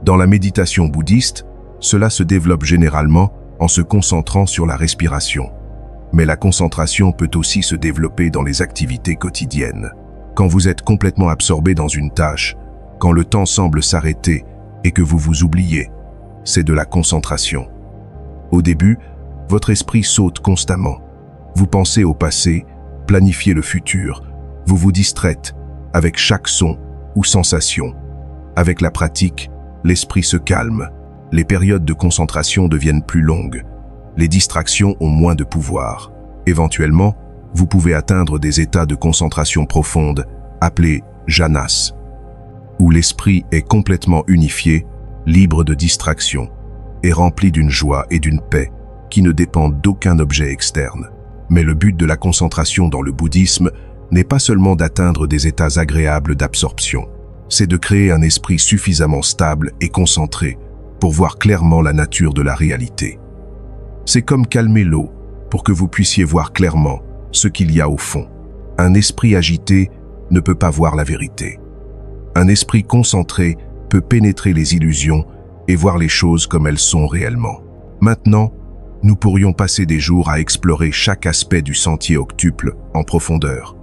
Dans la méditation bouddhiste, cela se développe généralement en se concentrant sur la respiration. Mais la concentration peut aussi se développer dans les activités quotidiennes. Quand vous êtes complètement absorbé dans une tâche, quand le temps semble s'arrêter et que vous vous oubliez, c'est de la concentration. Au début, votre esprit saute constamment. Vous pensez au passé, planifiez le futur, vous vous distraites avec chaque son ou sensation. Avec la pratique, l'esprit se calme, les périodes de concentration deviennent plus longues, les distractions ont moins de pouvoir. Éventuellement, vous pouvez atteindre des états de concentration profonde, appelés jhanas, où l'esprit est complètement unifié, libre de distraction, et rempli d'une joie et d'une paix qui ne dépendent d'aucun objet externe. Mais le but de la concentration dans le bouddhisme n'est pas seulement d'atteindre des états agréables d'absorption, c'est de créer un esprit suffisamment stable et concentré pour voir clairement la nature de la réalité. C'est comme calmer l'eau pour que vous puissiez voir clairement ce qu'il y a au fond. Un esprit agité ne peut pas voir la vérité. Un esprit concentré peut pénétrer les illusions et voir les choses comme elles sont réellement. Maintenant, nous pourrions passer des jours à explorer chaque aspect du sentier octuple en profondeur.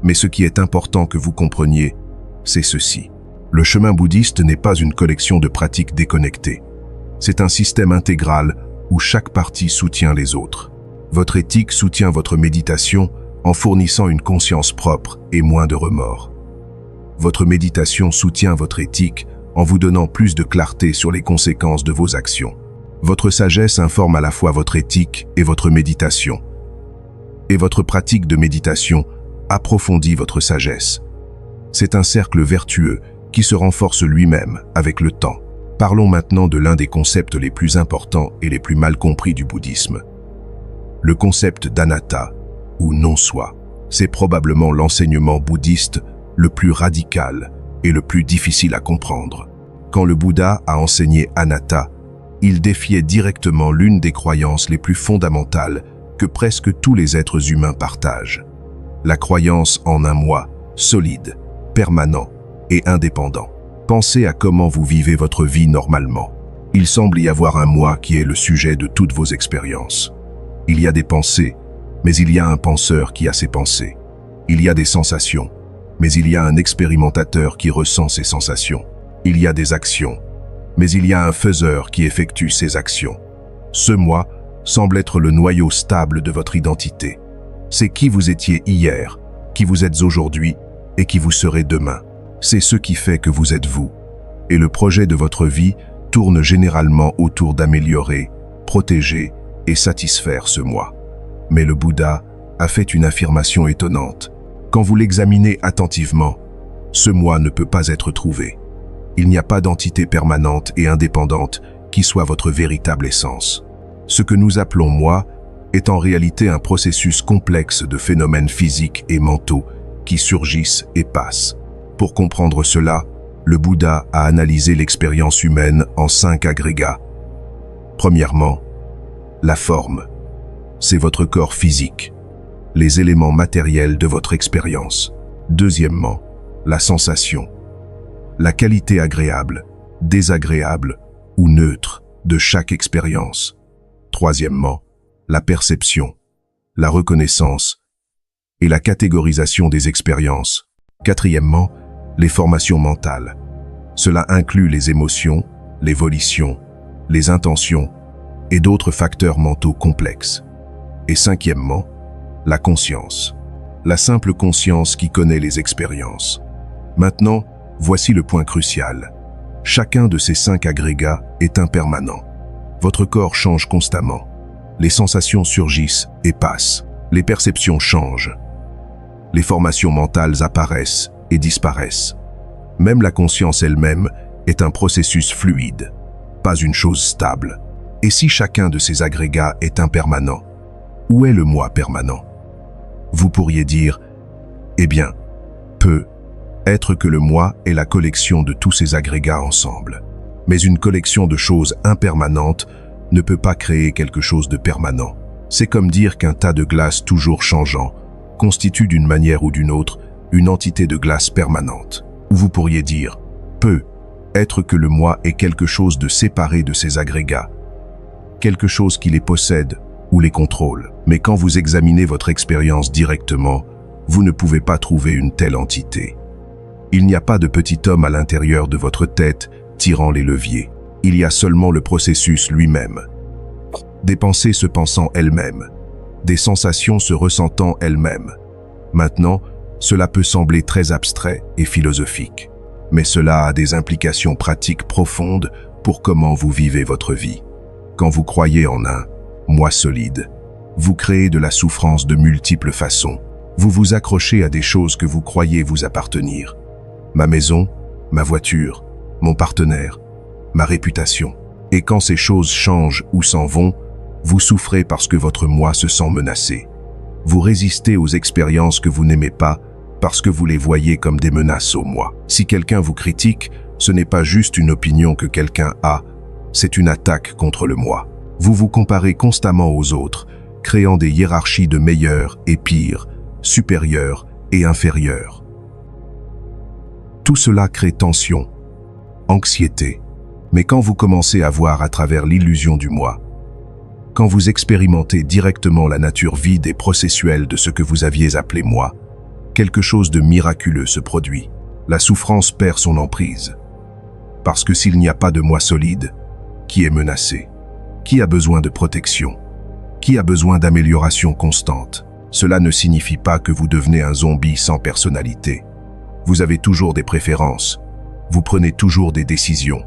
Mais ce qui est important que vous compreniez, c'est ceci. Le chemin bouddhiste n'est pas une collection de pratiques déconnectées. C'est un système intégral où chaque partie soutient les autres. Votre éthique soutient votre méditation en fournissant une conscience propre et moins de remords. Votre méditation soutient votre éthique en vous donnant plus de clarté sur les conséquences de vos actions. Votre sagesse informe à la fois votre éthique et votre méditation. Et votre pratique de méditation approfondit votre sagesse. C'est un cercle vertueux qui se renforce lui-même avec le temps. Parlons maintenant de l'un des concepts les plus importants et les plus mal compris du bouddhisme. Le concept d'anatta, ou non-soi. C'est probablement l'enseignement bouddhiste le plus radical et le plus difficile à comprendre. Quand le Bouddha a enseigné anatta, il défiait directement l'une des croyances les plus fondamentales que presque tous les êtres humains partagent. La croyance en un moi, solide, permanent et indépendant. Pensez à comment vous vivez votre vie normalement. Il semble y avoir un moi qui est le sujet de toutes vos expériences. Il y a des pensées, mais il y a un penseur qui a ses pensées. Il y a des sensations, mais il y a un expérimentateur qui ressent ces sensations. Il y a des actions, mais il y a un faiseur qui effectue ces actions. Ce moi semble être le noyau stable de votre identité. C'est qui vous étiez hier, qui vous êtes aujourd'hui et qui vous serez demain. C'est ce qui fait que vous êtes vous. Et le projet de votre vie tourne généralement autour d'améliorer, protéger et satisfaire ce moi. Mais le Bouddha a fait une affirmation étonnante. Quand vous l'examinez attentivement, ce moi ne peut pas être trouvé. Il n'y a pas d'entité permanente et indépendante qui soit votre véritable essence. Ce que nous appelons moi est en réalité un processus complexe de phénomènes physiques et mentaux qui surgissent et passent. Pour comprendre cela, le Bouddha a analysé l'expérience humaine en 5 agrégats. Premièrement, la forme. C'est votre corps physique, les éléments matériels de votre expérience. Deuxièmement, la sensation. La qualité agréable, désagréable ou neutre de chaque expérience. Troisièmement, la perception, la reconnaissance et la catégorisation des expériences. Quatrièmement, les formations mentales. Cela inclut les émotions, les volitions, les intentions et d'autres facteurs mentaux complexes. Et cinquièmement, la conscience. La simple conscience qui connaît les expériences. Maintenant, voici le point crucial. Chacun de ces 5 agrégats est impermanent. Votre corps change constamment. Les sensations surgissent et passent. Les perceptions changent. Les formations mentales apparaissent et disparaissent. Même la conscience elle-même est un processus fluide, pas une chose stable. Et si chacun de ces agrégats est impermanent, où est le moi permanent? Vous pourriez dire, eh bien, peut être que le moi est la collection de tous ces agrégats ensemble. Mais une collection de choses impermanentes ne peut pas créer quelque chose de permanent. C'est comme dire qu'un tas de glace toujours changeant constitue d'une manière ou d'une autre une entité de glace permanente. Ou vous pourriez dire, peut être que le moi est quelque chose de séparé de ces agrégats, quelque chose qui les possède ou les contrôle. Mais quand vous examinez votre expérience directement, vous ne pouvez pas trouver une telle entité. Il n'y a pas de petit homme à l'intérieur de votre tête tirant les leviers. Il y a seulement le processus lui-même. Des pensées se pensant elles-mêmes, des sensations se ressentant elles-mêmes. Maintenant, cela peut sembler très abstrait et philosophique, mais cela a des implications pratiques profondes pour comment vous vivez votre vie. Quand vous croyez en un moi solide, vous créez de la souffrance de multiples façons. Vous vous accrochez à des choses que vous croyez vous appartenir. Ma maison, ma voiture, mon partenaire, ma réputation. Et quand ces choses changent ou s'en vont, vous souffrez parce que votre moi se sent menacé. Vous résistez aux expériences que vous n'aimez pas parce que vous les voyez comme des menaces au moi. Si quelqu'un vous critique, ce n'est pas juste une opinion que quelqu'un a, c'est une attaque contre le moi. Vous vous comparez constamment aux autres, créant des hiérarchies de meilleurs et pires, supérieurs et inférieurs. Tout cela crée tension, anxiété. Mais quand vous commencez à voir à travers l'illusion du moi, quand vous expérimentez directement la nature vide et processuelle de ce que vous aviez appelé moi, quelque chose de miraculeux se produit. La souffrance perd son emprise. Parce que s'il n'y a pas de moi solide, qui est menacé? Qui a besoin de protection? Qui a besoin d'amélioration constante? Cela ne signifie pas que vous devenez un zombie sans personnalité. Vous avez toujours des préférences. Vous prenez toujours des décisions.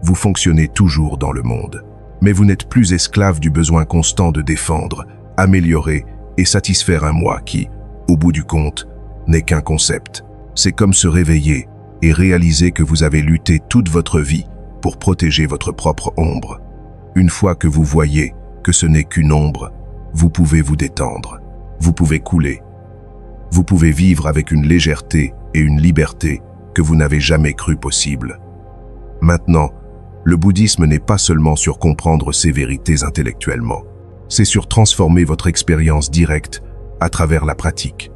Vous fonctionnez toujours dans le monde. Mais vous n'êtes plus esclave du besoin constant de défendre, améliorer et satisfaire un moi qui, au bout du compte, n'est qu'un concept. C'est comme se réveiller et réaliser que vous avez lutté toute votre vie pour protéger votre propre ombre. Une fois que vous voyez que ce n'est qu'une ombre, vous pouvez vous détendre. Vous pouvez couler. Vous pouvez vivre avec une légèreté et une liberté que vous n'avez jamais cru possible. Maintenant, le bouddhisme n'est pas seulement sur comprendre ces vérités intellectuellement, c'est sur transformer votre expérience directe à travers la pratique.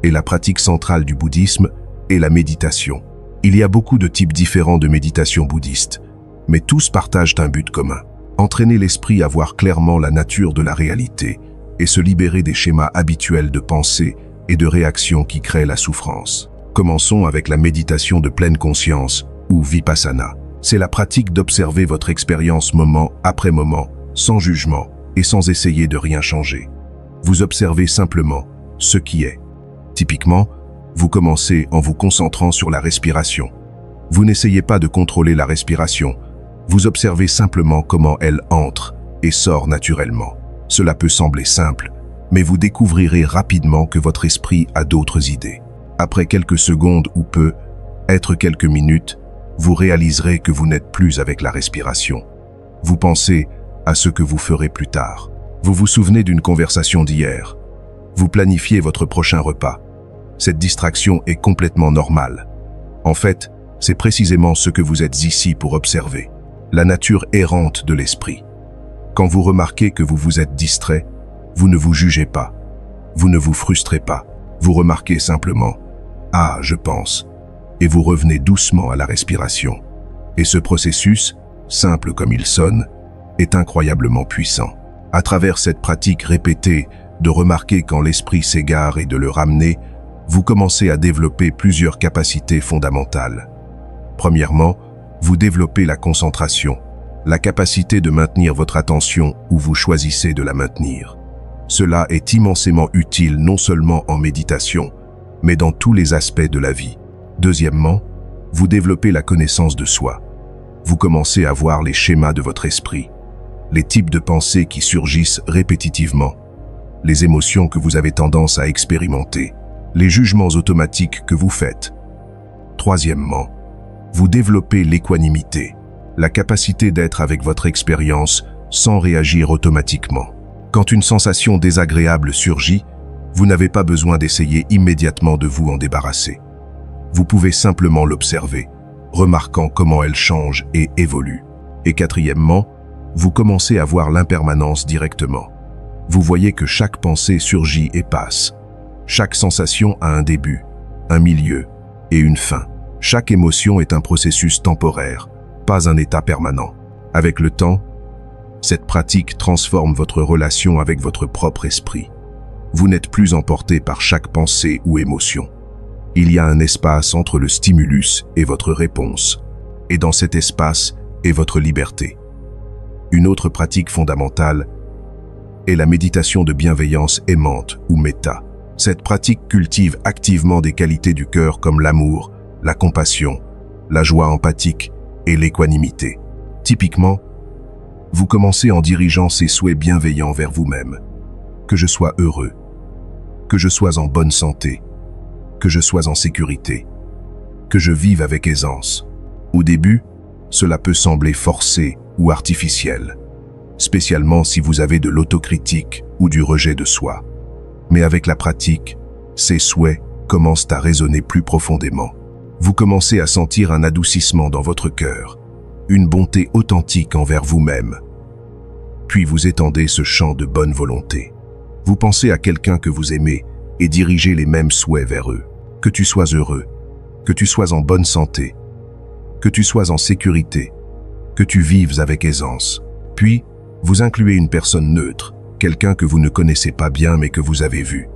Et la pratique centrale du bouddhisme est la méditation. Il y a beaucoup de types différents de méditation bouddhiste, mais tous partagent un but commun. Entraîner l'esprit à voir clairement la nature de la réalité et se libérer des schémas habituels de pensée et de réaction qui créent la souffrance. Commençons avec la méditation de pleine conscience, ou vipassana. C'est la pratique d'observer votre expérience moment après moment, sans jugement et sans essayer de rien changer. Vous observez simplement ce qui est. Typiquement, vous commencez en vous concentrant sur la respiration. Vous n'essayez pas de contrôler la respiration, vous observez simplement comment elle entre et sort naturellement. Cela peut sembler simple, mais vous découvrirez rapidement que votre esprit a d'autres idées. Après quelques secondes ou peu, être quelques minutes, vous réaliserez que vous n'êtes plus avec la respiration. Vous pensez à ce que vous ferez plus tard. Vous vous souvenez d'une conversation d'hier. Vous planifiez votre prochain repas. Cette distraction est complètement normale. En fait, c'est précisément ce que vous êtes ici pour observer. La nature errante de l'esprit. Quand vous remarquez que vous vous êtes distrait, vous ne vous jugez pas. Vous ne vous frustrez pas. Vous remarquez simplement « Ah, je pense » et vous revenez doucement à la respiration. Et ce processus, simple comme il sonne, est incroyablement puissant. À travers cette pratique répétée de remarquer quand l'esprit s'égare et de le ramener, vous commencez à développer plusieurs capacités fondamentales. Premièrement, vous développez la concentration, la capacité de maintenir votre attention où vous choisissez de la maintenir. Cela est immensément utile non seulement en méditation, mais dans tous les aspects de la vie. Deuxièmement, vous développez la connaissance de soi. Vous commencez à voir les schémas de votre esprit, les types de pensées qui surgissent répétitivement, les émotions que vous avez tendance à expérimenter, les jugements automatiques que vous faites. Troisièmement, vous développez l'équanimité, la capacité d'être avec votre expérience sans réagir automatiquement. Quand une sensation désagréable surgit, vous n'avez pas besoin d'essayer immédiatement de vous en débarrasser. Vous pouvez simplement l'observer, remarquant comment elle change et évolue. Et quatrièmement, vous commencez à voir l'impermanence directement. Vous voyez que chaque pensée surgit et passe. Chaque sensation a un début, un milieu et une fin. Chaque émotion est un processus temporaire, pas un état permanent. Avec le temps, cette pratique transforme votre relation avec votre propre esprit. Vous n'êtes plus emporté par chaque pensée ou émotion. Il y a un espace entre le stimulus et votre réponse. Et dans cet espace est votre liberté. Une autre pratique fondamentale est la méditation de bienveillance aimante ou méta. Cette pratique cultive activement des qualités du cœur comme l'amour, la compassion, la joie empathique et l'équanimité. Typiquement, vous commencez en dirigeant ces souhaits bienveillants vers vous-même. Que je sois heureux, que je sois en bonne santé, que je sois en sécurité, que je vive avec aisance. Au début, cela peut sembler forcé ou artificiel, spécialement si vous avez de l'autocritique ou du rejet de soi. Mais avec la pratique, ces souhaits commencent à résonner plus profondément. Vous commencez à sentir un adoucissement dans votre cœur, une bonté authentique envers vous-même. Puis vous étendez ce champ de bonne volonté. Vous pensez à quelqu'un que vous aimez et dirigez les mêmes souhaits vers eux. Que tu sois heureux, que tu sois en bonne santé, que tu sois en sécurité, que tu vives avec aisance. Puis, vous incluez une personne neutre, quelqu'un que vous ne connaissez pas bien mais que vous avez vu,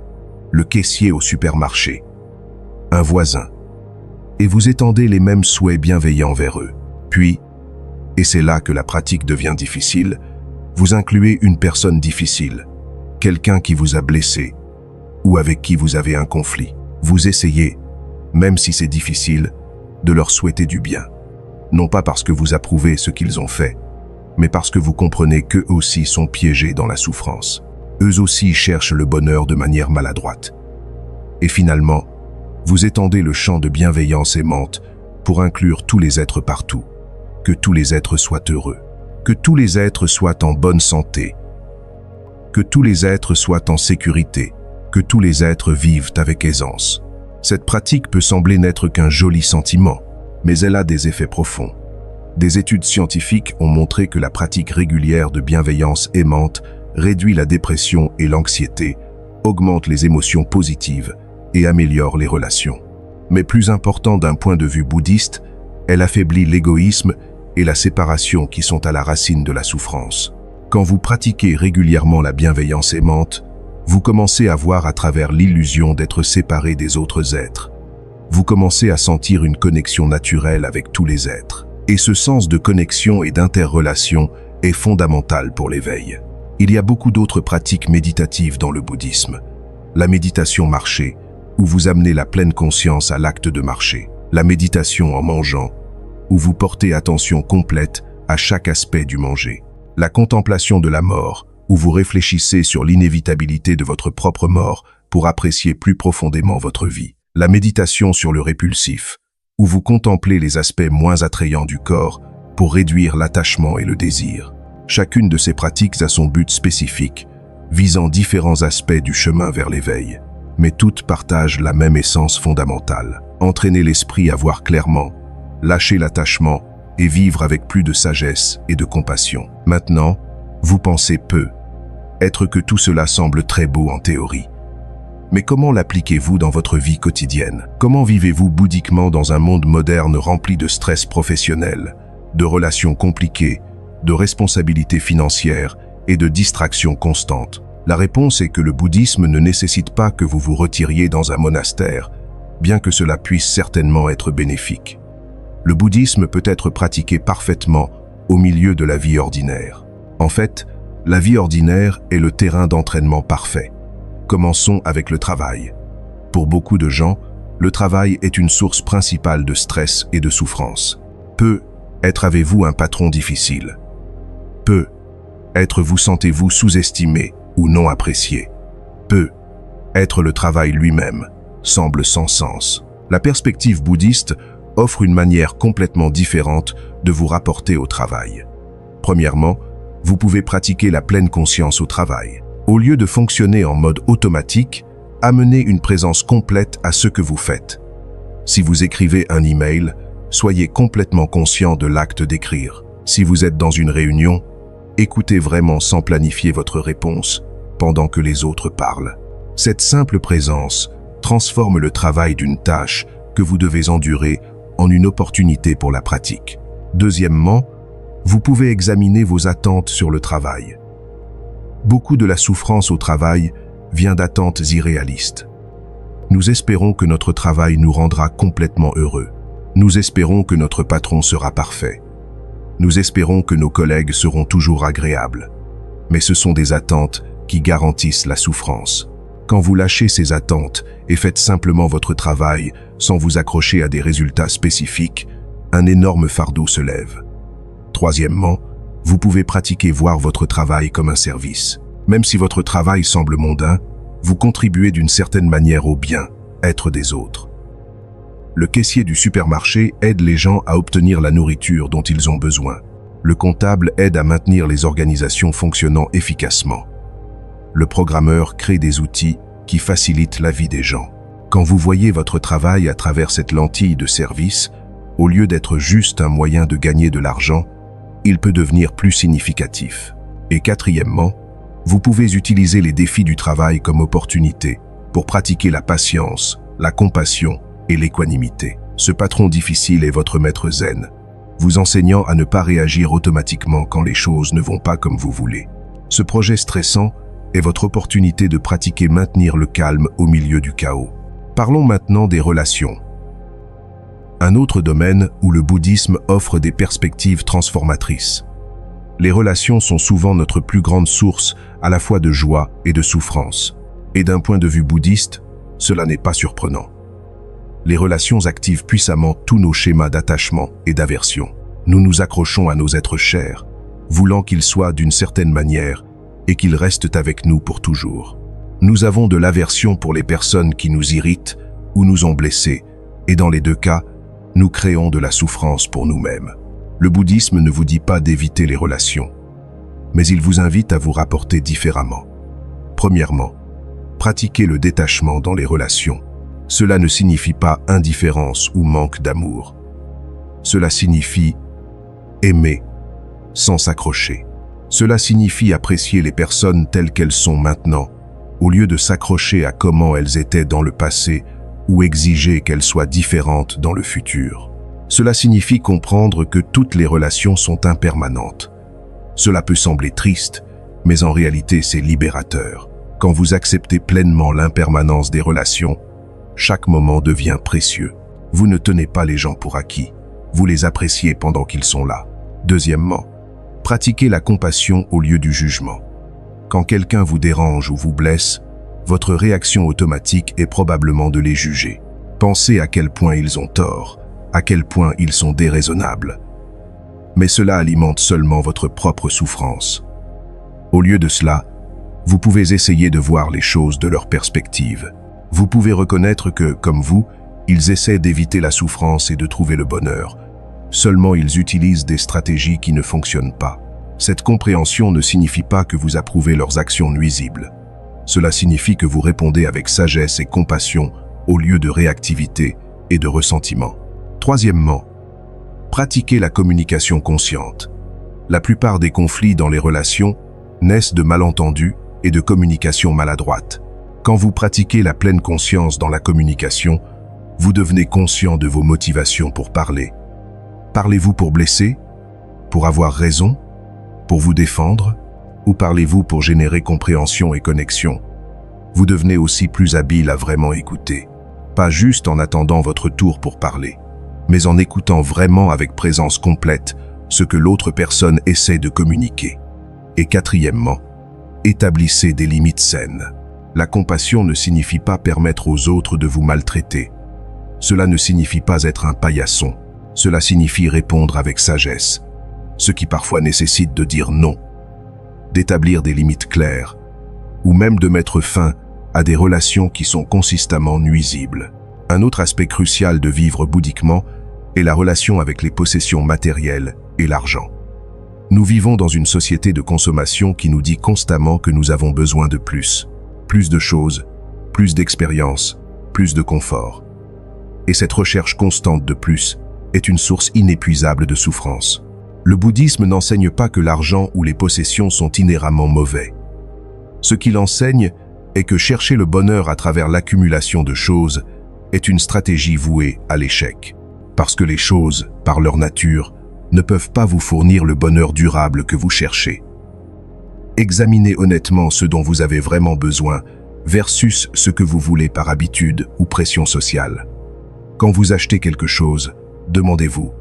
le caissier au supermarché, un voisin, et vous étendez les mêmes souhaits bienveillants vers eux. Puis, et c'est là que la pratique devient difficile, vous incluez une personne difficile, quelqu'un qui vous a blessé ou avec qui vous avez un conflit. Vous essayez, même si c'est difficile, de leur souhaiter du bien. Non pas parce que vous approuvez ce qu'ils ont fait, mais parce que vous comprenez qu'eux aussi sont piégés dans la souffrance. Eux aussi cherchent le bonheur de manière maladroite. Et finalement, vous étendez le champ de bienveillance aimante pour inclure tous les êtres partout. Que tous les êtres soient heureux. Que tous les êtres soient en bonne santé. Que tous les êtres soient en sécurité. Que tous les êtres vivent avec aisance. Cette pratique peut sembler n'être qu'un joli sentiment, mais elle a des effets profonds. Des études scientifiques ont montré que la pratique régulière de bienveillance aimante réduit la dépression et l'anxiété, augmente les émotions positives et améliore les relations. Mais plus important d'un point de vue bouddhiste, elle affaiblit l'égoïsme et la séparation qui sont à la racine de la souffrance. Quand vous pratiquez régulièrement la bienveillance aimante, vous commencez à voir à travers l'illusion d'être séparé des autres êtres. Vous commencez à sentir une connexion naturelle avec tous les êtres. Et ce sens de connexion et d'interrelation est fondamental pour l'éveil. Il y a beaucoup d'autres pratiques méditatives dans le bouddhisme. La méditation marchée, où vous amenez la pleine conscience à l'acte de marcher. La méditation en mangeant, où vous portez attention complète à chaque aspect du manger. La contemplation de la mort, où vous réfléchissez sur l'inévitabilité de votre propre mort pour apprécier plus profondément votre vie. La méditation sur le répulsif, où vous contemplez les aspects moins attrayants du corps pour réduire l'attachement et le désir. Chacune de ces pratiques a son but spécifique, visant différents aspects du chemin vers l'éveil. Mais toutes partagent la même essence fondamentale. Entraîner l'esprit à voir clairement, lâcher l'attachement et vivre avec plus de sagesse et de compassion. Maintenant, vous pensez peu. Être que tout cela semble très beau en théorie. Mais comment l'appliquez-vous dans votre vie quotidienne? Comment vivez-vous bouddhiquement dans un monde moderne rempli de stress professionnel, de relations compliquées, de responsabilités financières et de distractions constantes? La réponse est que le bouddhisme ne nécessite pas que vous vous retiriez dans un monastère, bien que cela puisse certainement être bénéfique. Le bouddhisme peut être pratiqué parfaitement au milieu de la vie ordinaire. En fait, la vie ordinaire est le terrain d'entraînement parfait. Commençons avec le travail. Pour beaucoup de gens, le travail est une source principale de stress et de souffrance. Peut-être avez-vous un patron difficile. Peut-être vous sentez-vous sous-estimé ou non apprécié. Peut-être le travail lui-même semble sans sens. La perspective bouddhiste offre une manière complètement différente de vous rapporter au travail. Premièrement, vous pouvez pratiquer la pleine conscience au travail. Au lieu de fonctionner en mode automatique, amenez une présence complète à ce que vous faites. Si vous écrivez un email, soyez complètement conscient de l'acte d'écrire. Si vous êtes dans une réunion, écoutez vraiment sans planifier votre réponse pendant que les autres parlent. Cette simple présence transforme le travail d'une tâche que vous devez endurer en une opportunité pour la pratique. Deuxièmement, vous pouvez examiner vos attentes sur le travail. Beaucoup de la souffrance au travail vient d'attentes irréalistes. Nous espérons que notre travail nous rendra complètement heureux. Nous espérons que notre patron sera parfait. Nous espérons que nos collègues seront toujours agréables. Mais ce sont des attentes qui garantissent la souffrance. Quand vous lâchez ces attentes et faites simplement votre travail sans vous accrocher à des résultats spécifiques, un énorme fardeau se lève. Troisièmement, vous pouvez pratiquer voir votre travail comme un service. Même si votre travail semble mondain, vous contribuez d'une certaine manière au bien-être des autres. Le caissier du supermarché aide les gens à obtenir la nourriture dont ils ont besoin. Le comptable aide à maintenir les organisations fonctionnant efficacement. Le programmeur crée des outils qui facilitent la vie des gens. Quand vous voyez votre travail à travers cette lentille de service, au lieu d'être juste un moyen de gagner de l'argent, il peut devenir plus significatif. Et quatrièmement, vous pouvez utiliser les défis du travail comme opportunité pour pratiquer la patience, la compassion et l'équanimité. Ce patron difficile est votre maître zen, vous enseignant à ne pas réagir automatiquement quand les choses ne vont pas comme vous voulez. Ce projet stressant est votre opportunité de pratiquer maintenir le calme au milieu du chaos. Parlons maintenant des relations. Un autre domaine où le bouddhisme offre des perspectives transformatrices. Les relations sont souvent notre plus grande source à la fois de joie et de souffrance. Et d'un point de vue bouddhiste, cela n'est pas surprenant. Les relations activent puissamment tous nos schémas d'attachement et d'aversion. Nous nous accrochons à nos êtres chers, voulant qu'ils soient d'une certaine manière et qu'ils restent avec nous pour toujours. Nous avons de l'aversion pour les personnes qui nous irritent ou nous ont blessés, et dans les deux cas, nous créons de la souffrance pour nous-mêmes. Le bouddhisme ne vous dit pas d'éviter les relations, mais il vous invite à vous rapporter différemment. Premièrement, pratiquez le détachement dans les relations. Cela ne signifie pas indifférence ou manque d'amour. Cela signifie aimer sans s'accrocher. Cela signifie apprécier les personnes telles qu'elles sont maintenant, au lieu de s'accrocher à comment elles étaient dans le passé ou exiger qu'elles soient différentes dans le futur. Cela signifie comprendre que toutes les relations sont impermanentes. Cela peut sembler triste, mais en réalité c'est libérateur. Quand vous acceptez pleinement l'impermanence des relations, chaque moment devient précieux. Vous ne tenez pas les gens pour acquis, vous les appréciez pendant qu'ils sont là. Deuxièmement, pratiquez la compassion au lieu du jugement. Quand quelqu'un vous dérange ou vous blesse, votre réaction automatique est probablement de les juger. Pensez à quel point ils ont tort, à quel point ils sont déraisonnables. Mais cela alimente seulement votre propre souffrance. Au lieu de cela, vous pouvez essayer de voir les choses de leur perspective. Vous pouvez reconnaître que, comme vous, ils essaient d'éviter la souffrance et de trouver le bonheur. Seulement ils utilisent des stratégies qui ne fonctionnent pas. Cette compréhension ne signifie pas que vous approuvez leurs actions nuisibles. Cela signifie que vous répondez avec sagesse et compassion au lieu de réactivité et de ressentiment. Troisièmement, pratiquez la communication consciente. La plupart des conflits dans les relations naissent de malentendus et de communication maladroite. Quand vous pratiquez la pleine conscience dans la communication, vous devenez conscient de vos motivations pour parler. Parlez-vous pour blesser? Pour avoir raison? Pour vous défendre? Ou parlez-vous pour générer compréhension et connexion? Vous devenez aussi plus habile à vraiment écouter. Pas juste en attendant votre tour pour parler, mais en écoutant vraiment avec présence complète ce que l'autre personne essaie de communiquer. Et quatrièmement, établissez des limites saines. La compassion ne signifie pas permettre aux autres de vous maltraiter. Cela ne signifie pas être un paillasson. Cela signifie répondre avec sagesse, ce qui parfois nécessite de dire non, d'établir des limites claires, ou même de mettre fin à des relations qui sont consistamment nuisibles. Un autre aspect crucial de vivre bouddhiquement est la relation avec les possessions matérielles et l'argent. Nous vivons dans une société de consommation qui nous dit constamment que nous avons besoin de plus de choses, plus d'expérience, plus de confort. Et cette recherche constante de plus est une source inépuisable de souffrance. Le bouddhisme n'enseigne pas que l'argent ou les possessions sont inhéremment mauvais. Ce qu'il enseigne est que chercher le bonheur à travers l'accumulation de choses est une stratégie vouée à l'échec. Parce que les choses, par leur nature, ne peuvent pas vous fournir le bonheur durable que vous cherchez. Examinez honnêtement ce dont vous avez vraiment besoin versus ce que vous voulez par habitude ou pression sociale. Quand vous achetez quelque chose, demandez-vous,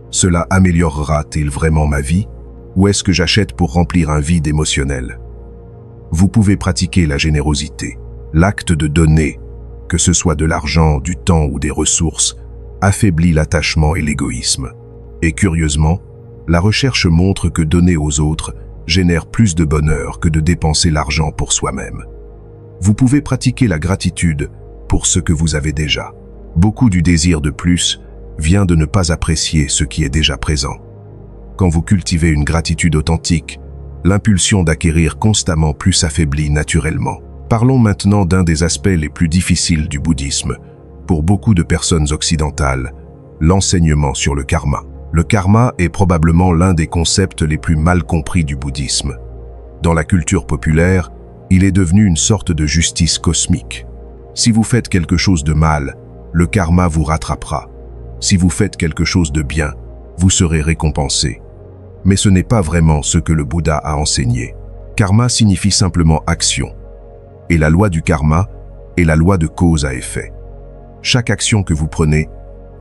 cela améliorera-t-il vraiment ma vie, ou est-ce que j'achète pour remplir un vide émotionnel? Vous pouvez pratiquer la générosité. L'acte de donner, que ce soit de l'argent, du temps ou des ressources, affaiblit l'attachement et l'égoïsme. Et curieusement, la recherche montre que donner aux autres génère plus de bonheur que de dépenser l'argent pour soi-même. Vous pouvez pratiquer la gratitude pour ce que vous avez déjà. Beaucoup du désir de plus vient de ne pas apprécier ce qui est déjà présent. Quand vous cultivez une gratitude authentique, l'impulsion d'acquérir constamment plus s'affaiblit naturellement. Parlons maintenant d'un des aspects les plus difficiles du bouddhisme. Pour beaucoup de personnes occidentales, l'enseignement sur le karma. Le karma est probablement l'un des concepts les plus mal compris du bouddhisme. Dans la culture populaire, il est devenu une sorte de justice cosmique. Si vous faites quelque chose de mal, le karma vous rattrapera. Si vous faites quelque chose de bien, vous serez récompensé. Mais ce n'est pas vraiment ce que le Bouddha a enseigné. Karma signifie simplement action. Et la loi du karma est la loi de cause à effet. Chaque action que vous prenez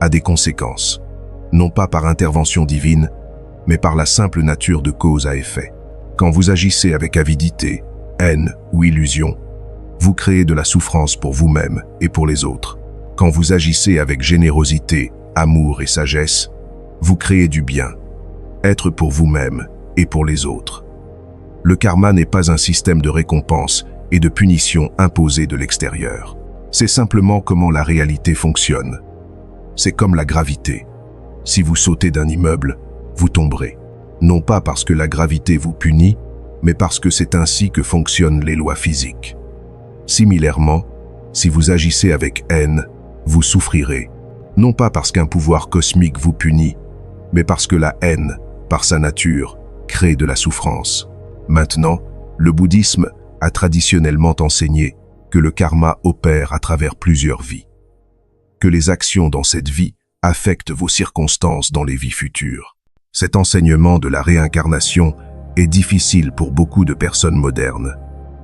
a des conséquences, non pas par intervention divine, mais par la simple nature de cause à effet. Quand vous agissez avec avidité, haine ou illusion, vous créez de la souffrance pour vous-même et pour les autres. Quand vous agissez avec générosité, amour et sagesse, vous créez du bien. Être pour vous-même et pour les autres. Le karma n'est pas un système de récompense et de punition imposé de l'extérieur. C'est simplement comment la réalité fonctionne. C'est comme la gravité. Si vous sautez d'un immeuble, vous tomberez. Non pas parce que la gravité vous punit, mais parce que c'est ainsi que fonctionnent les lois physiques. Similairement, si vous agissez avec haine, vous souffrirez. Non pas parce qu'un pouvoir cosmique vous punit, mais parce que la haine, par sa nature, crée de la souffrance. Maintenant, le bouddhisme a traditionnellement enseigné que le karma opère à travers plusieurs vies. Que les actions dans cette vie affectent vos circonstances dans les vies futures. Cet enseignement de la réincarnation est difficile pour beaucoup de personnes modernes,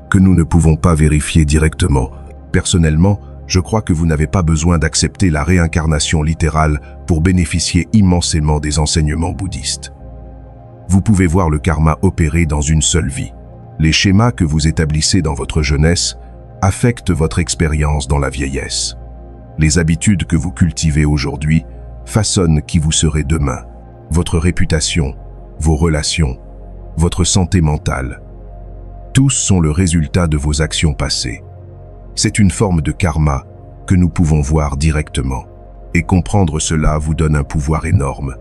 que nous ne pouvons pas vérifier directement. Personnellement, je crois que vous n'avez pas besoin d'accepter la réincarnation littérale pour bénéficier immensément des enseignements bouddhistes. Vous pouvez voir le karma opérer dans une seule vie. Les schémas que vous établissez dans votre jeunesse affectent votre expérience dans la vieillesse. Les habitudes que vous cultivez aujourd'hui façonnent qui vous serez demain. Votre réputation, vos relations, votre santé mentale. Tous sont le résultat de vos actions passées. C'est une forme de karma que nous pouvons voir directement. Et comprendre cela vous donne un pouvoir énorme,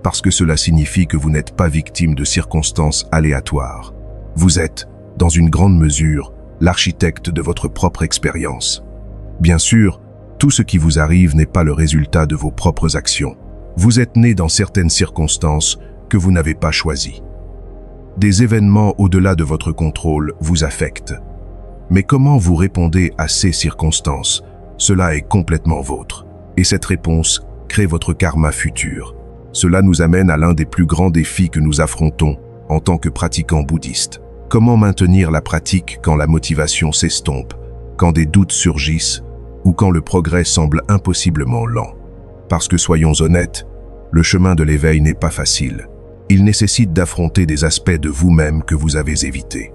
parce que cela signifie que vous n'êtes pas victime de circonstances aléatoires. Vous êtes, dans une grande mesure, l'architecte de votre propre expérience. Bien sûr, tout ce qui vous arrive n'est pas le résultat de vos propres actions. Vous êtes né dans certaines circonstances que vous n'avez pas choisies. Des événements au-delà de votre contrôle vous affectent. Mais comment vous répondez à ces circonstances? Cela est complètement vôtre. Et cette réponse crée votre karma futur. Cela nous amène à l'un des plus grands défis que nous affrontons en tant que pratiquants bouddhistes. Comment maintenir la pratique quand la motivation s'estompe, quand des doutes surgissent ou quand le progrès semble impossiblement lent? Parce que soyons honnêtes, le chemin de l'éveil n'est pas facile. Il nécessite d'affronter des aspects de vous-même que vous avez évités.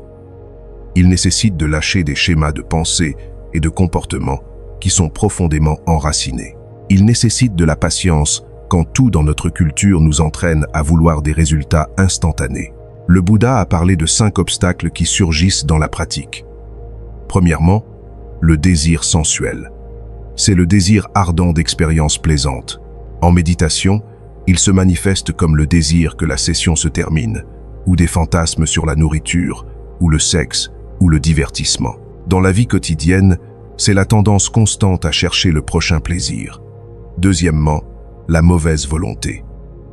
Il nécessite de lâcher des schémas de pensée et de comportement qui sont profondément enracinés. Il nécessite de la patience quand tout dans notre culture nous entraîne à vouloir des résultats instantanés. Le Bouddha a parlé de 5 obstacles qui surgissent dans la pratique. Premièrement, le désir sensuel. C'est le désir ardent d'expériences plaisantes. En méditation, il se manifeste comme le désir que la session se termine, ou des fantasmes sur la nourriture, ou le sexe, ou le divertissement. Dans la vie quotidienne, c'est la tendance constante à chercher le prochain plaisir. Deuxièmement, la mauvaise volonté.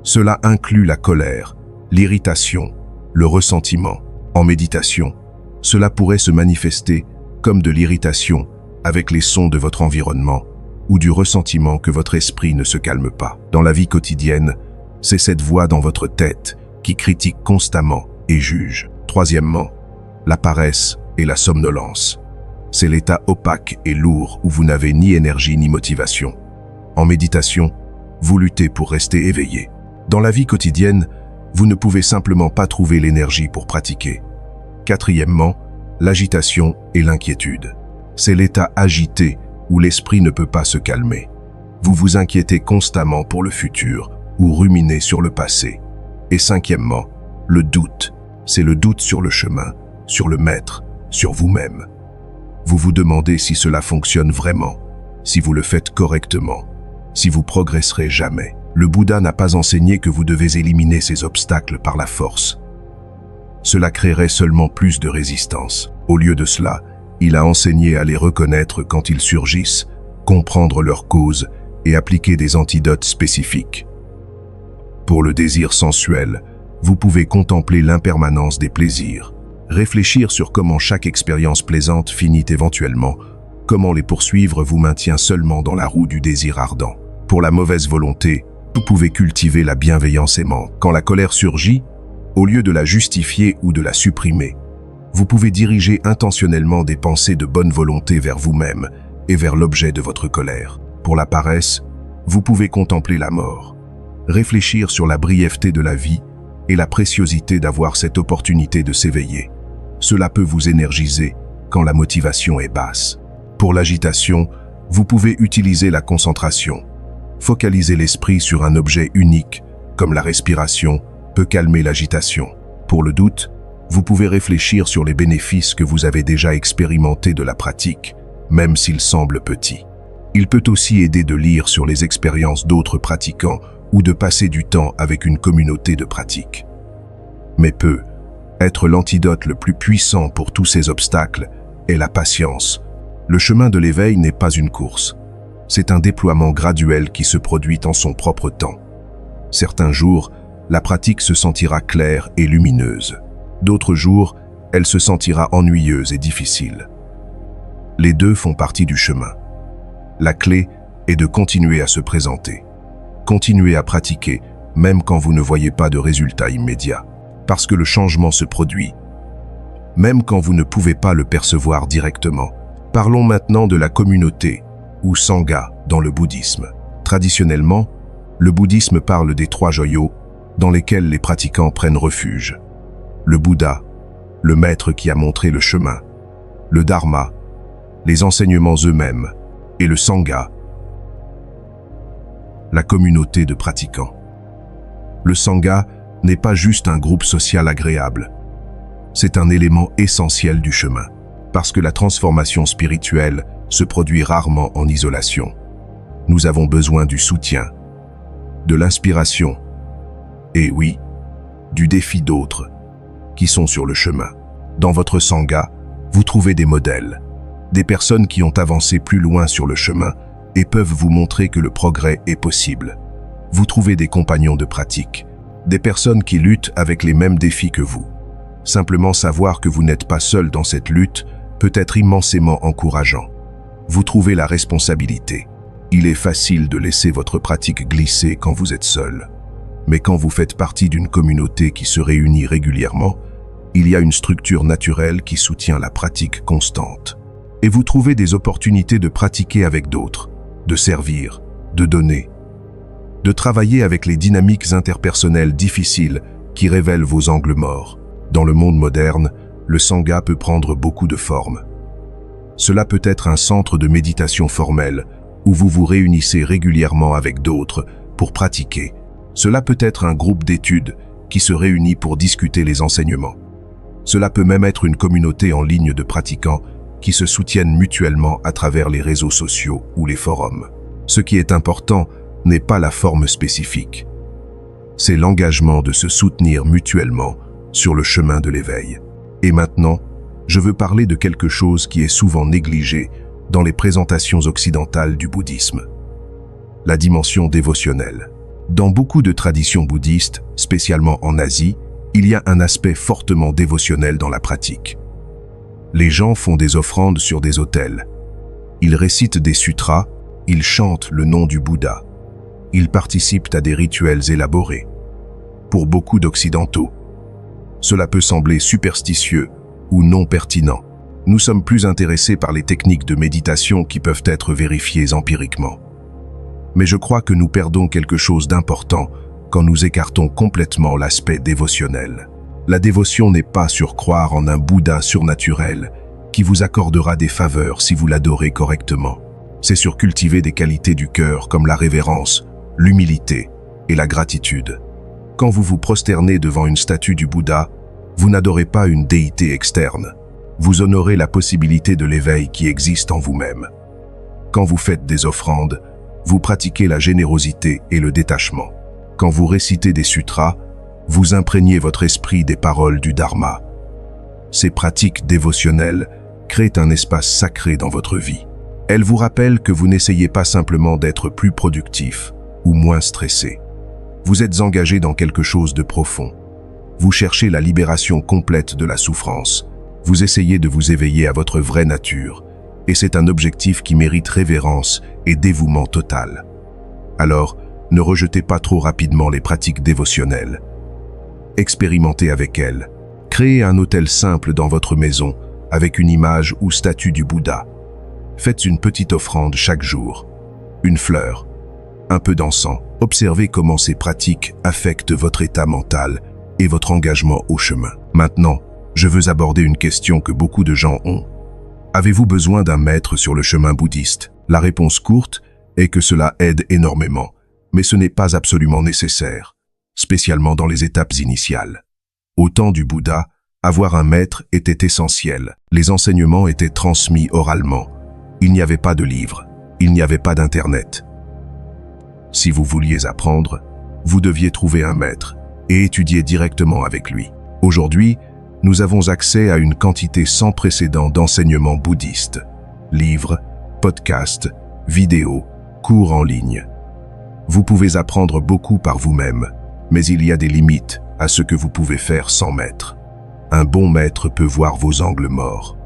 Cela inclut la colère, l'irritation, le ressentiment. En méditation, cela pourrait se manifester comme de l'irritation avec les sons de votre environnement ou du ressentiment que votre esprit ne se calme pas. Dans la vie quotidienne, c'est cette voix dans votre tête qui critique constamment et juge. Troisièmement, la paresse et la somnolence. C'est l'état opaque et lourd où vous n'avez ni énergie ni motivation. En méditation, vous luttez pour rester éveillé. Dans la vie quotidienne, vous ne pouvez simplement pas trouver l'énergie pour pratiquer. Quatrièmement, l'agitation et l'inquiétude. C'est l'état agité où l'esprit ne peut pas se calmer. Vous vous inquiétez constamment pour le futur ou ruminez sur le passé. Et cinquièmement, le doute. C'est le doute sur le chemin, sur le maître, sur vous-même. Vous vous demandez si cela fonctionne vraiment, si vous le faites correctement, si vous progresserez jamais. Le Bouddha n'a pas enseigné que vous devez éliminer ces obstacles par la force. Cela créerait seulement plus de résistance. Au lieu de cela, il a enseigné à les reconnaître quand ils surgissent, comprendre leurs causes et appliquer des antidotes spécifiques. Pour le désir sensuel, vous pouvez contempler l'impermanence des plaisirs, réfléchir sur comment chaque expérience plaisante finit éventuellement, comment les poursuivre vous maintient seulement dans la roue du désir ardent. Pour la mauvaise volonté, vous pouvez cultiver la bienveillance aimante. Quand la colère surgit, au lieu de la justifier ou de la supprimer, vous pouvez diriger intentionnellement des pensées de bonne volonté vers vous-même et vers l'objet de votre colère. Pour la paresse, vous pouvez contempler la mort, réfléchir sur la brièveté de la vie et la préciosité d'avoir cette opportunité de s'éveiller. Cela peut vous énergiser quand la motivation est basse. Pour l'agitation, vous pouvez utiliser la concentration. Focaliser l'esprit sur un objet unique, comme la respiration, peut calmer l'agitation. Pour le doute, vous pouvez réfléchir sur les bénéfices que vous avez déjà expérimentés de la pratique, même s'ils semblent petits. Il peut aussi aider de lire sur les expériences d'autres pratiquants ou de passer du temps avec une communauté de pratique. Mais peut être l'antidote le plus puissant pour tous ces obstacles est la patience. Le chemin de l'éveil n'est pas une course. C'est un déploiement graduel qui se produit en son propre temps. Certains jours, la pratique se sentira claire et lumineuse. D'autres jours, elle se sentira ennuyeuse et difficile. Les deux font partie du chemin. La clé est de continuer à se présenter. Continuez à pratiquer, même quand vous ne voyez pas de résultats immédiats, parce que le changement se produit, même quand vous ne pouvez pas le percevoir directement. Parlons maintenant de la communauté, ou sangha dans le bouddhisme. Traditionnellement, le bouddhisme parle des 3 joyaux dans lesquels les pratiquants prennent refuge. Le Bouddha, le maître qui a montré le chemin, le Dharma, les enseignements eux-mêmes, et le Sangha, la communauté de pratiquants. Le Sangha n'est pas juste un groupe social agréable, c'est un élément essentiel du chemin, parce que la transformation spirituelle se produit rarement en isolation. Nous avons besoin du soutien, de l'inspiration, et oui, du défi d'autres qui sont sur le chemin. Dans votre Sangha, vous trouvez des modèles, des personnes qui ont avancé plus loin sur le chemin et peuvent vous montrer que le progrès est possible. Vous trouvez des compagnons de pratique, des personnes qui luttent avec les mêmes défis que vous. Simplement savoir que vous n'êtes pas seul dans cette lutte peut être immensément encourageant. Vous trouvez la responsabilité. Il est facile de laisser votre pratique glisser quand vous êtes seul. Mais quand vous faites partie d'une communauté qui se réunit régulièrement, il y a une structure naturelle qui soutient la pratique constante. Et vous trouvez des opportunités de pratiquer avec d'autres, de servir, de donner, de travailler avec les dynamiques interpersonnelles difficiles qui révèlent vos angles morts. Dans le monde moderne, le Sangha peut prendre beaucoup de formes. Cela peut être un centre de méditation formel où vous vous réunissez régulièrement avec d'autres pour pratiquer. Cela peut être un groupe d'études qui se réunit pour discuter les enseignements. Cela peut même être une communauté en ligne de pratiquants qui se soutiennent mutuellement à travers les réseaux sociaux ou les forums. Ce qui est important n'est pas la forme spécifique. C'est l'engagement de se soutenir mutuellement sur le chemin de l'éveil. Et maintenant, je veux parler de quelque chose qui est souvent négligé dans les présentations occidentales du bouddhisme. La dimension dévotionnelle. Dans beaucoup de traditions bouddhistes, spécialement en Asie, il y a un aspect fortement dévotionnel dans la pratique. Les gens font des offrandes sur des autels. Ils récitent des sutras, ils chantent le nom du Bouddha. Ils participent à des rituels élaborés. Pour beaucoup d'Occidentaux, cela peut sembler superstitieux ou non pertinent. Nous sommes plus intéressés par les techniques de méditation qui peuvent être vérifiées empiriquement. Mais je crois que nous perdons quelque chose d'important quand nous écartons complètement l'aspect dévotionnel. La dévotion n'est pas sur croire en un Bouddha surnaturel qui vous accordera des faveurs si vous l'adorez correctement. C'est sur cultiver des qualités du cœur comme la révérence, l'humilité et la gratitude. Quand vous vous prosternez devant une statue du Bouddha, vous n'adorez pas une déité externe. Vous honorez la possibilité de l'éveil qui existe en vous-même. Quand vous faites des offrandes, vous pratiquez la générosité et le détachement. Quand vous récitez des sutras, vous imprégnez votre esprit des paroles du Dharma. Ces pratiques dévotionnelles créent un espace sacré dans votre vie. Elles vous rappellent que vous n'essayez pas simplement d'être plus productif ou moins stressé. Vous êtes engagé dans quelque chose de profond. Vous cherchez la libération complète de la souffrance. Vous essayez de vous éveiller à votre vraie nature, et c'est un objectif qui mérite révérence et dévouement total. Alors, ne rejetez pas trop rapidement les pratiques dévotionnelles. Expérimentez avec elles. Créez un autel simple dans votre maison, avec une image ou statue du Bouddha. Faites une petite offrande chaque jour. Une fleur, un peu d'encens. Observez comment ces pratiques affectent votre état mental et votre engagement au chemin. Maintenant, je veux aborder une question que beaucoup de gens ont. Avez-vous besoin d'un maître sur le chemin bouddhiste? La réponse courte est que cela aide énormément, mais ce n'est pas absolument nécessaire, spécialement dans les étapes initiales. Au temps du Bouddha, avoir un maître était essentiel. Les enseignements étaient transmis oralement. Il n'y avait pas de livres, il n'y avait pas d'Internet. Si vous vouliez apprendre, vous deviez trouver un maître et étudier directement avec lui. Aujourd'hui, nous avons accès à une quantité sans précédent d'enseignements bouddhistes. Livres, podcasts, vidéos, cours en ligne. Vous pouvez apprendre beaucoup par vous-même, mais il y a des limites à ce que vous pouvez faire sans maître. Un bon maître peut voir vos angles morts.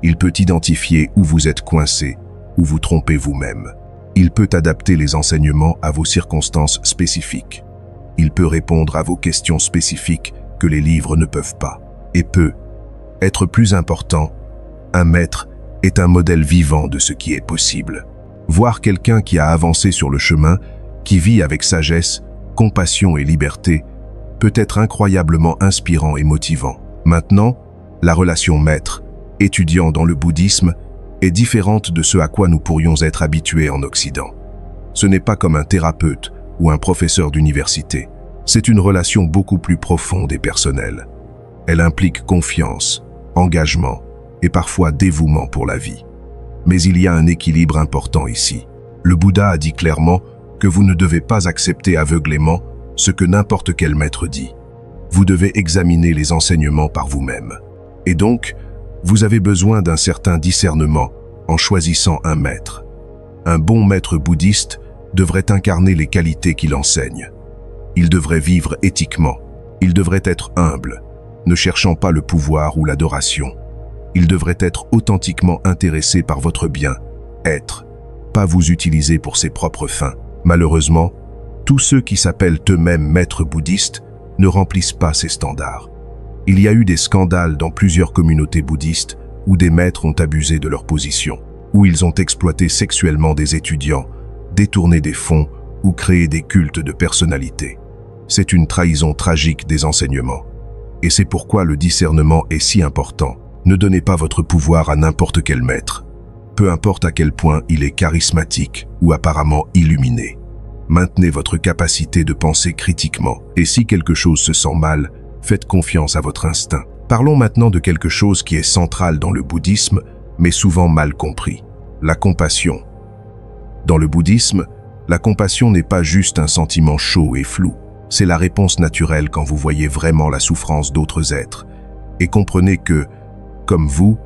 Il peut identifier où vous êtes coincé, où vous trompez vous-même. Il peut adapter les enseignements à vos circonstances spécifiques. Il peut répondre à vos questions spécifiques que les livres ne peuvent pas. Et peut être plus important, un maître est un modèle vivant de ce qui est possible. Voir quelqu'un qui a avancé sur le chemin, qui vit avec sagesse, compassion et liberté, peut être incroyablement inspirant et motivant. Maintenant, la relation maître-étudiant dans le bouddhisme est différente de ce à quoi nous pourrions être habitués en Occident. Ce n'est pas comme un thérapeute ou un professeur d'université. C'est une relation beaucoup plus profonde et personnelle. Elle implique confiance, engagement et parfois dévouement pour la vie. Mais il y a un équilibre important ici. Le Bouddha a dit clairement que vous ne devez pas accepter aveuglément ce que n'importe quel maître dit. Vous devez examiner les enseignements par vous-même. Et donc, vous avez besoin d'un certain discernement en choisissant un maître. Un bon maître bouddhiste devrait incarner les qualités qu'il enseigne. Il devrait vivre éthiquement. Il devrait être humble, ne cherchant pas le pouvoir ou l'adoration. Il devrait être authentiquement intéressé par votre bien-être, pas vous utiliser pour ses propres fins. Malheureusement, tous ceux qui s'appellent eux-mêmes maîtres bouddhistes ne remplissent pas ces standards. Il y a eu des scandales dans plusieurs communautés bouddhistes où des maîtres ont abusé de leur position, où ils ont exploité sexuellement des étudiants, détourné des fonds ou créé des cultes de personnalité. C'est une trahison tragique des enseignements. Et c'est pourquoi le discernement est si important. Ne donnez pas votre pouvoir à n'importe quel maître, peu importe à quel point il est charismatique ou apparemment illuminé. Maintenez votre capacité de penser critiquement, et si quelque chose se sent mal, faites confiance à votre instinct. Parlons maintenant de quelque chose qui est central dans le bouddhisme, mais souvent mal compris, la compassion. Dans le bouddhisme, la compassion n'est pas juste un sentiment chaud et flou, c'est la réponse naturelle quand vous voyez vraiment la souffrance d'autres êtres, et comprenez que, comme vous,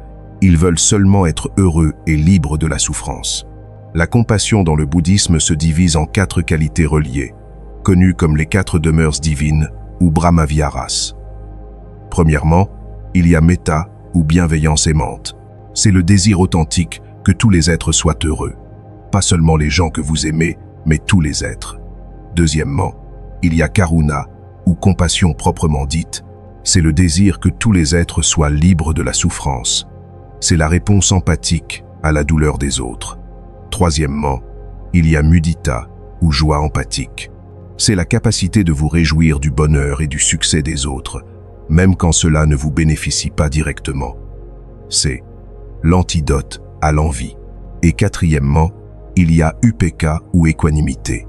ils veulent seulement être heureux et libres de la souffrance. La compassion dans le bouddhisme se divise en 4 qualités reliées, connues comme les 4 demeures divines ou Brahmaviharas. Premièrement, il y a Metta ou bienveillance aimante. C'est le désir authentique que tous les êtres soient heureux. Pas seulement les gens que vous aimez, mais tous les êtres. Deuxièmement, il y a Karuna ou compassion proprement dite. C'est le désir que tous les êtres soient libres de la souffrance. C'est la réponse empathique à la douleur des autres. Troisièmement, il y a Mudita ou joie empathique. C'est la capacité de vous réjouir du bonheur et du succès des autres, même quand cela ne vous bénéficie pas directement. C'est l'antidote à l'envie. Et quatrièmement, il y a Upekkha ou équanimité.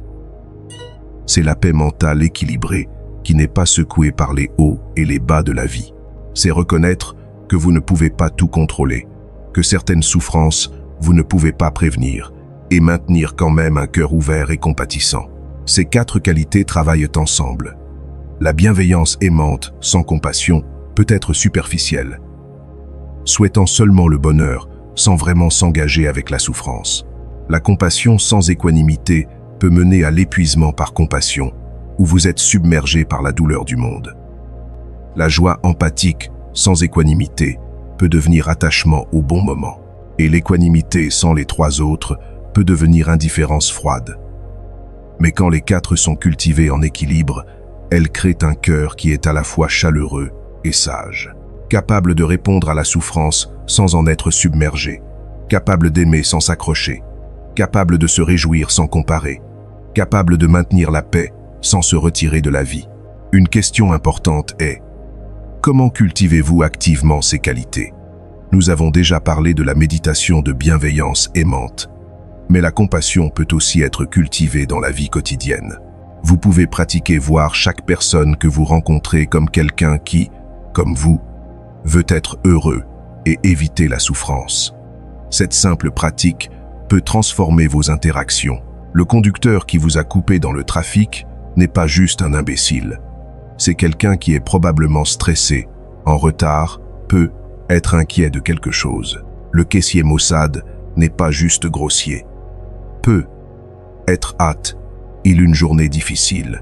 C'est la paix mentale équilibrée qui n'est pas secouée par les hauts et les bas de la vie. C'est reconnaître que vous ne pouvez pas tout contrôler, que certaines souffrances vous ne pouvez pas prévenir, et maintenir quand même un cœur ouvert et compatissant. Ces 4 qualités travaillent ensemble. La bienveillance aimante, sans compassion, peut être superficielle, souhaitant seulement le bonheur, sans vraiment s'engager avec la souffrance. La compassion sans équanimité peut mener à l'épuisement par compassion, où vous êtes submergé par la douleur du monde. La joie empathique sans équanimité peut devenir attachement au bon moment, et l'équanimité sans les 3 autres peut devenir indifférence froide. Mais quand les 4 sont cultivés en équilibre, elles créent un cœur qui est à la fois chaleureux et sage, capable de répondre à la souffrance sans en être submergé, capable d'aimer sans s'accrocher, capable de se réjouir sans comparer, capable de maintenir la paix sans se retirer de la vie. Une question importante est: comment cultivez-vous activement ces qualités? Nous avons déjà parlé de la méditation de bienveillance aimante, mais la compassion peut aussi être cultivée dans la vie quotidienne. Vous pouvez pratiquer voir chaque personne que vous rencontrez comme quelqu'un qui, comme vous, veut être heureux et éviter la souffrance. Cette simple pratique peut transformer vos interactions. Le conducteur qui vous a coupé dans le trafic n'est pas juste un imbécile. C'est quelqu'un qui est probablement stressé, en retard, peut être inquiet de quelque chose. Le caissier maussade n'est pas juste grossier. Peut être hâte, il une journée difficile.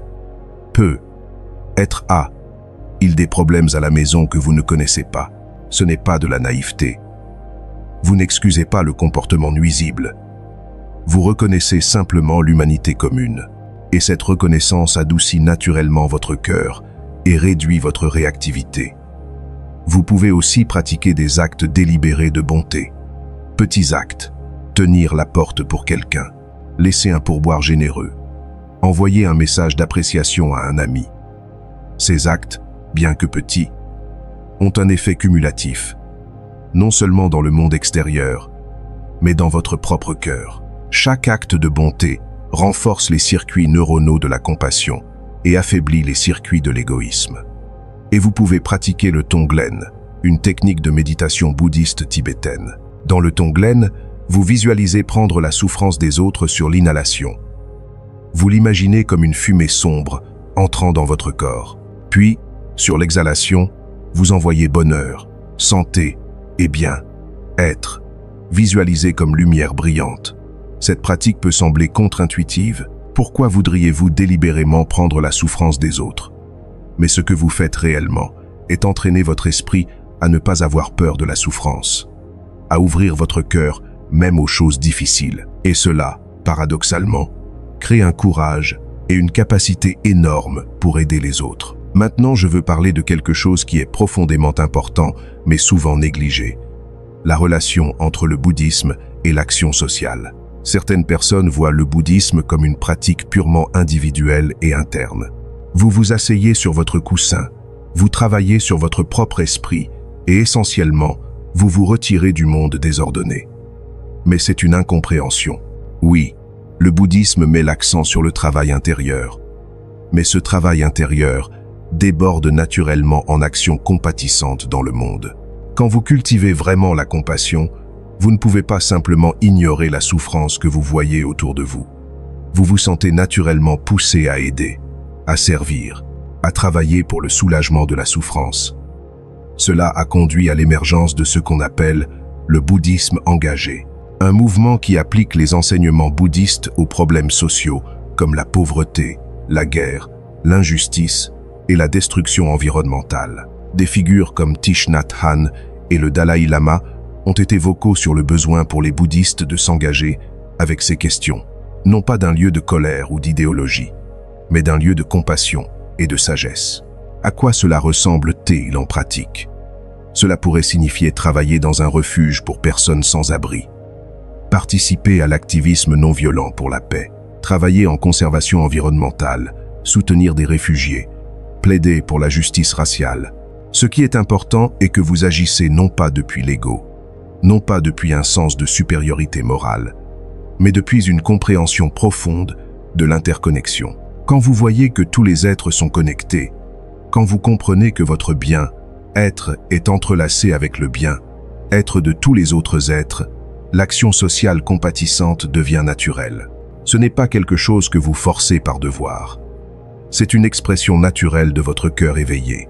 Peut être il des problèmes à la maison que vous ne connaissez pas. Ce n'est pas de la naïveté. Vous n'excusez pas le comportement nuisible. Vous reconnaissez simplement l'humanité commune. Et cette reconnaissance adoucit naturellement votre cœur et réduit votre réactivité. Vous pouvez aussi pratiquer des actes délibérés de bonté. Petits actes. Tenir la porte pour quelqu'un. Laisser un pourboire généreux. Envoyer un message d'appréciation à un ami. Ces actes, bien que petits, ont un effet cumulatif, non seulement dans le monde extérieur, mais dans votre propre cœur. Chaque acte de bonté renforce les circuits neuronaux de la compassion et affaiblit les circuits de l'égoïsme. Et vous pouvez pratiquer le Tonglen, une technique de méditation bouddhiste tibétaine. Dans le Tonglen, vous visualisez prendre la souffrance des autres sur l'inhalation. Vous l'imaginez comme une fumée sombre entrant dans votre corps. Puis, sur l'exhalation, vous envoyez bonheur, santé et bien-être, visualisé comme lumière brillante. Cette pratique peut sembler contre-intuitive. Pourquoi voudriez-vous délibérément prendre la souffrance des autres? Mais ce que vous faites réellement est entraîner votre esprit à ne pas avoir peur de la souffrance, à ouvrir votre cœur même aux choses difficiles. Et cela, paradoxalement, crée un courage et une capacité énorme pour aider les autres. Maintenant, je veux parler de quelque chose qui est profondément important, mais souvent négligé. La relation entre le bouddhisme et l'action sociale. Certaines personnes voient le bouddhisme comme une pratique purement individuelle et interne. Vous vous asseyez sur votre coussin, vous travaillez sur votre propre esprit et essentiellement, vous vous retirez du monde désordonné. Mais c'est une incompréhension. Oui, le bouddhisme met l'accent sur le travail intérieur. Mais ce travail intérieur déborde naturellement en actions compatissantes dans le monde. Quand vous cultivez vraiment la compassion, vous ne pouvez pas simplement ignorer la souffrance que vous voyez autour de vous. Vous vous sentez naturellement poussé à aider, à servir, à travailler pour le soulagement de la souffrance. Cela a conduit à l'émergence de ce qu'on appelle le bouddhisme engagé, un mouvement qui applique les enseignements bouddhistes aux problèmes sociaux comme la pauvreté, la guerre, l'injustice et la destruction environnementale. Des figures comme Thich Nhat Hanh et le Dalai Lama ont été vocaux sur le besoin pour les bouddhistes de s'engager avec ces questions, non pas d'un lieu de colère ou d'idéologie, mais d'un lieu de compassion et de sagesse. À quoi cela ressemble-t-il en pratique? Cela pourrait signifier travailler dans un refuge pour personnes sans abri, participer à l'activisme non violent pour la paix, travailler en conservation environnementale, soutenir des réfugiés, plaider pour la justice raciale. Ce qui est important est que vous agissez non pas depuis l'ego, non pas depuis un sens de supériorité morale, mais depuis une compréhension profonde de l'interconnexion. Quand vous voyez que tous les êtres sont connectés, quand vous comprenez que votre bien-être est entrelacé avec le bien-être de tous les autres êtres, l'action sociale compatissante devient naturelle. Ce n'est pas quelque chose que vous forcez par devoir. C'est une expression naturelle de votre cœur éveillé.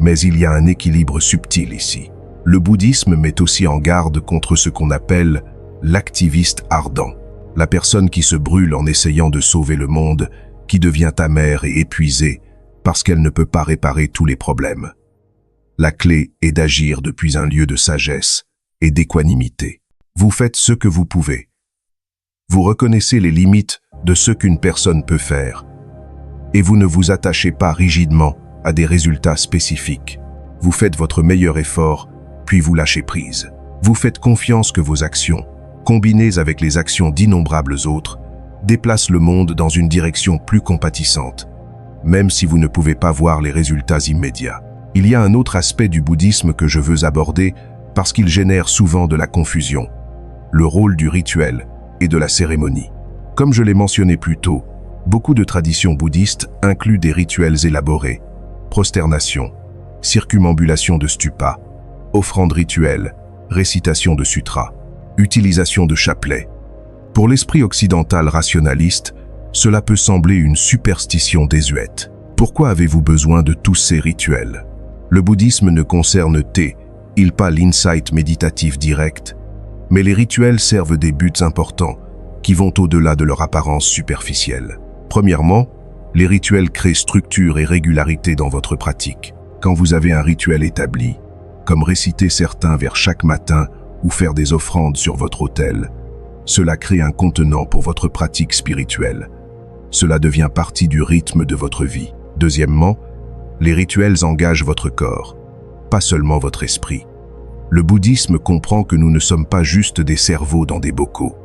Mais il y a un équilibre subtil ici. Le bouddhisme met aussi en garde contre ce qu'on appelle l'activiste ardent, la personne qui se brûle en essayant de sauver le monde, qui devient amère et épuisée parce qu'elle ne peut pas réparer tous les problèmes. La clé est d'agir depuis un lieu de sagesse et d'équanimité. Vous faites ce que vous pouvez. Vous reconnaissez les limites de ce qu'une personne peut faire et vous ne vous attachez pas rigidement à des résultats spécifiques. Vous faites votre meilleur effort, puis vous lâchez prise. Vous faites confiance que vos actions, combinées avec les actions d'innombrables autres, déplacent le monde dans une direction plus compatissante, même si vous ne pouvez pas voir les résultats immédiats. Il y a un autre aspect du bouddhisme que je veux aborder parce qu'il génère souvent de la confusion, le rôle du rituel et de la cérémonie. Comme je l'ai mentionné plus tôt, beaucoup de traditions bouddhistes incluent des rituels élaborés, prosternation, circumambulation de stupa, offrande rituelle, récitation de sutras, utilisation de chapelets. Pour l'esprit occidental rationaliste, cela peut sembler une superstition désuète. Pourquoi avez-vous besoin de tous ces rituels? Le bouddhisme ne concerne pas l'insight méditatif direct, mais les rituels servent des buts importants qui vont au-delà de leur apparence superficielle. Premièrement, les rituels créent structure et régularité dans votre pratique. Quand vous avez un rituel établi, comme réciter certains vers chaque matin ou faire des offrandes sur votre autel, cela crée un contenant pour votre pratique spirituelle. Cela devient partie du rythme de votre vie. Deuxièmement, les rituels engagent votre corps, pas seulement votre esprit. Le bouddhisme comprend que nous ne sommes pas juste des cerveaux dans des bocaux.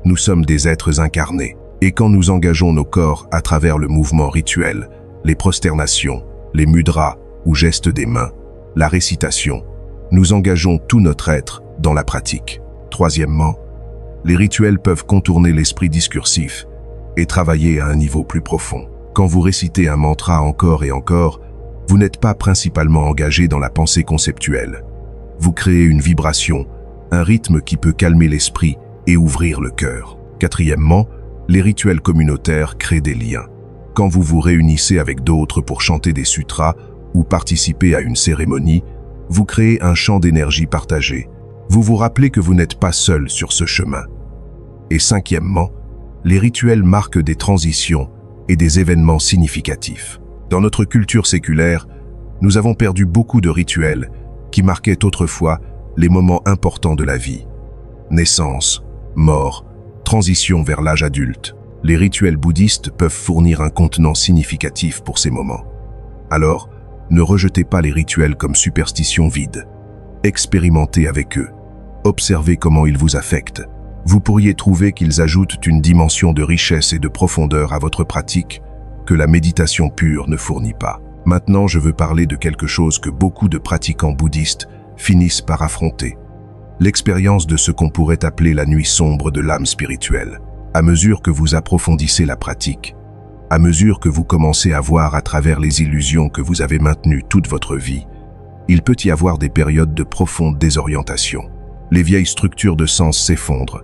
Nous sommes des êtres incarnés. Et quand nous engageons nos corps à travers le mouvement rituel, les prosternations, les mudras ou gestes des mains, la récitation, nous engageons tout notre être dans la pratique. Troisièmement, les rituels peuvent contourner l'esprit discursif et travailler à un niveau plus profond. Quand vous récitez un mantra encore et encore, vous n'êtes pas principalement engagé dans la pensée conceptuelle. Vous créez une vibration, un rythme qui peut calmer l'esprit et ouvrir le cœur. Quatrièmement, les rituels communautaires créent des liens. Quand vous vous réunissez avec d'autres pour chanter des sutras ou participer à une cérémonie, vous créez un champ d'énergie partagé. Vous vous rappelez que vous n'êtes pas seul sur ce chemin. Et cinquièmement, les rituels marquent des transitions et des événements significatifs. Dans notre culture séculaire, nous avons perdu beaucoup de rituels qui marquaient autrefois les moments importants de la vie. Naissance, mort, transition vers l'âge adulte. Les rituels bouddhistes peuvent fournir un contenant significatif pour ces moments. Alors, ne rejetez pas les rituels comme superstitions vides. Expérimentez avec eux. Observez comment ils vous affectent. Vous pourriez trouver qu'ils ajoutent une dimension de richesse et de profondeur à votre pratique que la méditation pure ne fournit pas. Maintenant, je veux parler de quelque chose que beaucoup de pratiquants bouddhistes finissent par affronter. L'expérience de ce qu'on pourrait appeler la nuit sombre de l'âme spirituelle. À mesure que vous approfondissez la pratique, à mesure que vous commencez à voir à travers les illusions que vous avez maintenues toute votre vie, il peut y avoir des périodes de profonde désorientation. Les vieilles structures de sens s'effondrent.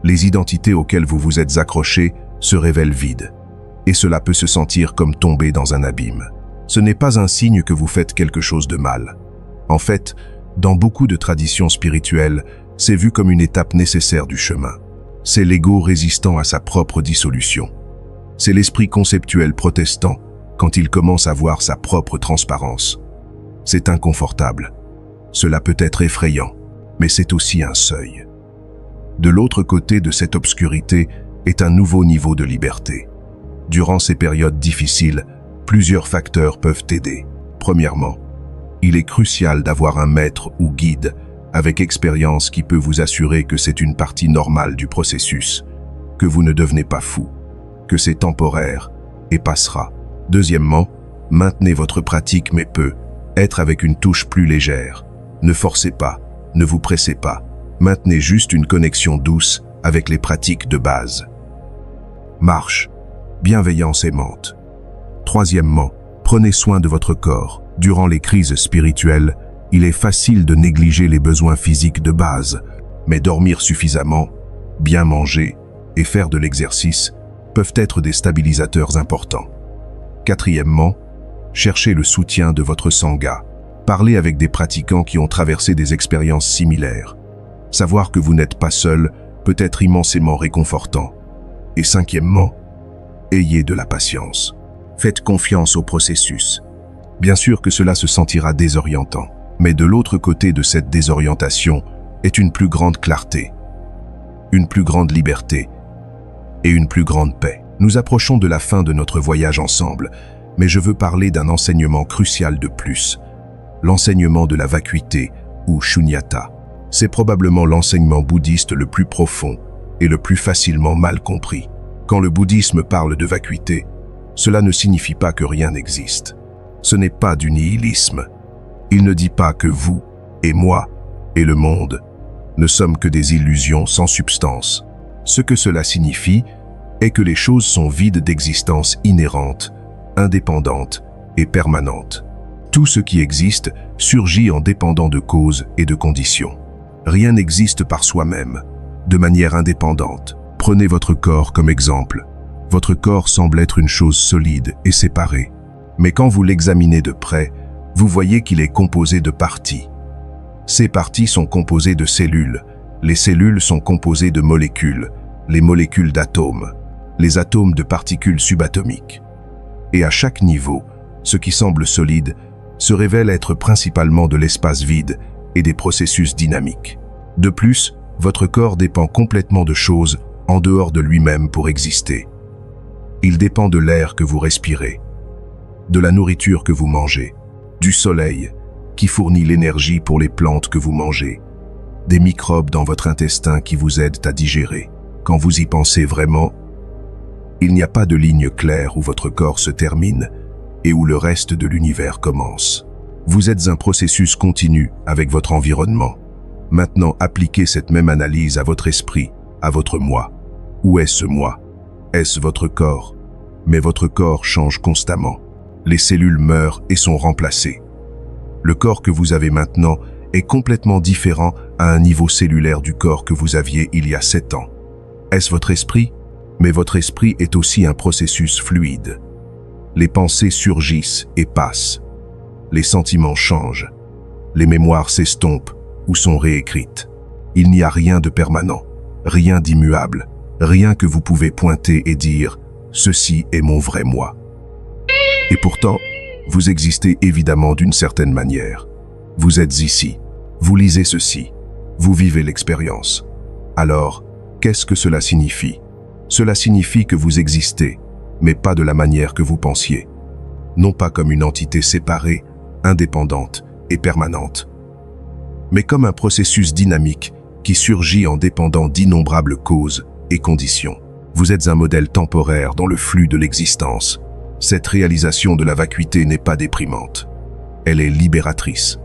Les identités auxquelles vous vous êtes accrochés se révèlent vides. Et cela peut se sentir comme tomber dans un abîme. Ce n'est pas un signe que vous faites quelque chose de mal. En fait, dans beaucoup de traditions spirituelles, c'est vu comme une étape nécessaire du chemin. C'est l'ego résistant à sa propre dissolution. C'est l'esprit conceptuel protestant quand il commence à voir sa propre transparence. C'est inconfortable. Cela peut être effrayant, mais c'est aussi un seuil. De l'autre côté de cette obscurité est un nouveau niveau de liberté. Durant ces périodes difficiles, plusieurs facteurs peuvent t'aider. Premièrement, il est crucial d'avoir un maître ou guide avec expérience qui peut vous assurer que c'est une partie normale du processus, que vous ne devenez pas fou, que c'est temporaire et passera. Deuxièmement, maintenez votre pratique mais peu, être avec une touche plus légère. Ne forcez pas, ne vous pressez pas, maintenez juste une connexion douce avec les pratiques de base. Marche, bienveillance aimante. Troisièmement, prenez soin de votre corps. Durant les crises spirituelles, il est facile de négliger les besoins physiques de base, mais dormir suffisamment, bien manger et faire de l'exercice peuvent être des stabilisateurs importants. Quatrièmement, cherchez le soutien de votre sangha. Parlez avec des pratiquants qui ont traversé des expériences similaires. Savoir que vous n'êtes pas seul peut être immensément réconfortant. Et cinquièmement, ayez de la patience. Faites confiance au processus. Bien sûr que cela se sentira désorientant, mais de l'autre côté de cette désorientation est une plus grande clarté, une plus grande liberté et une plus grande paix. Nous approchons de la fin de notre voyage ensemble, mais je veux parler d'un enseignement crucial de plus, l'enseignement de la vacuité ou shunyata. C'est probablement l'enseignement bouddhiste le plus profond et le plus facilement mal compris. Quand le bouddhisme parle de vacuité, cela ne signifie pas que rien n'existe. Ce n'est pas du nihilisme. Il ne dit pas que vous, et moi, et le monde, ne sommes que des illusions sans substance. Ce que cela signifie est que les choses sont vides d'existence inhérente, indépendante et permanente. Tout ce qui existe surgit en dépendant de causes et de conditions. Rien n'existe par soi-même, de manière indépendante. Prenez votre corps comme exemple. Votre corps semble être une chose solide et séparée. Mais quand vous l'examinez de près, vous voyez qu'il est composé de parties. Ces parties sont composées de cellules. Les cellules sont composées de molécules, les molécules d'atomes, les atomes de particules subatomiques. Et à chaque niveau, ce qui semble solide se révèle être principalement de l'espace vide et des processus dynamiques. De plus, votre corps dépend complètement de choses en dehors de lui-même pour exister. Il dépend de l'air que vous respirez, de la nourriture que vous mangez, du soleil qui fournit l'énergie pour les plantes que vous mangez, des microbes dans votre intestin qui vous aident à digérer. Quand vous y pensez vraiment, il n'y a pas de ligne claire où votre corps se termine et où le reste de l'univers commence. Vous êtes un processus continu avec votre environnement. Maintenant, appliquez cette même analyse à votre esprit, à votre moi. Où est ce moi? Est-ce votre corps? Mais votre corps change constamment. Les cellules meurent et sont remplacées. Le corps que vous avez maintenant est complètement différent à un niveau cellulaire du corps que vous aviez il y a 7 ans. Est-ce votre esprit? Mais votre esprit est aussi un processus fluide. Les pensées surgissent et passent. Les sentiments changent. Les mémoires s'estompent ou sont réécrites. Il n'y a rien de permanent, rien d'immuable, rien que vous pouvez pointer et dire « Ceci est mon vrai moi ». Et pourtant, vous existez évidemment d'une certaine manière. Vous êtes ici, vous lisez ceci, vous vivez l'expérience. Alors, qu'est-ce que cela signifie? Cela signifie que vous existez, mais pas de la manière que vous pensiez. Non pas comme une entité séparée, indépendante et permanente, mais comme un processus dynamique qui surgit en dépendant d'innombrables causes et conditions. Vous êtes un modèle temporaire dans le flux de l'existence. Cette réalisation de la vacuité n'est pas déprimante. Elle est libératrice.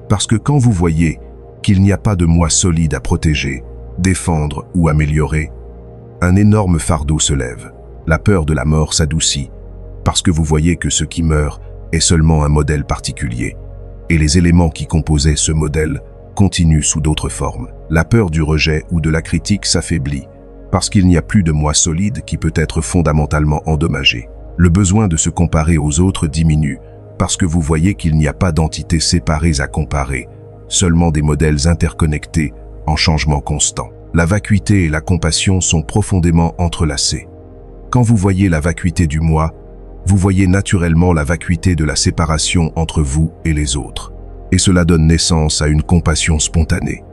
Parce que quand vous voyez qu'il n'y a pas de moi solide à protéger, défendre ou améliorer, un énorme fardeau se lève. La peur de la mort s'adoucit, parce que vous voyez que ce qui meurt est seulement un modèle particulier, et les éléments qui composaient ce modèle continuent sous d'autres formes. La peur du rejet ou de la critique s'affaiblit, parce qu'il n'y a plus de moi solide qui peut être fondamentalement endommagé. Le besoin de se comparer aux autres diminue, parce que vous voyez qu'il n'y a pas d'entités séparées à comparer, seulement des modèles interconnectés en changement constant. La vacuité et la compassion sont profondément entrelacées. Quand vous voyez la vacuité du moi, vous voyez naturellement la vacuité de la séparation entre vous et les autres. Et cela donne naissance à une compassion spontanée.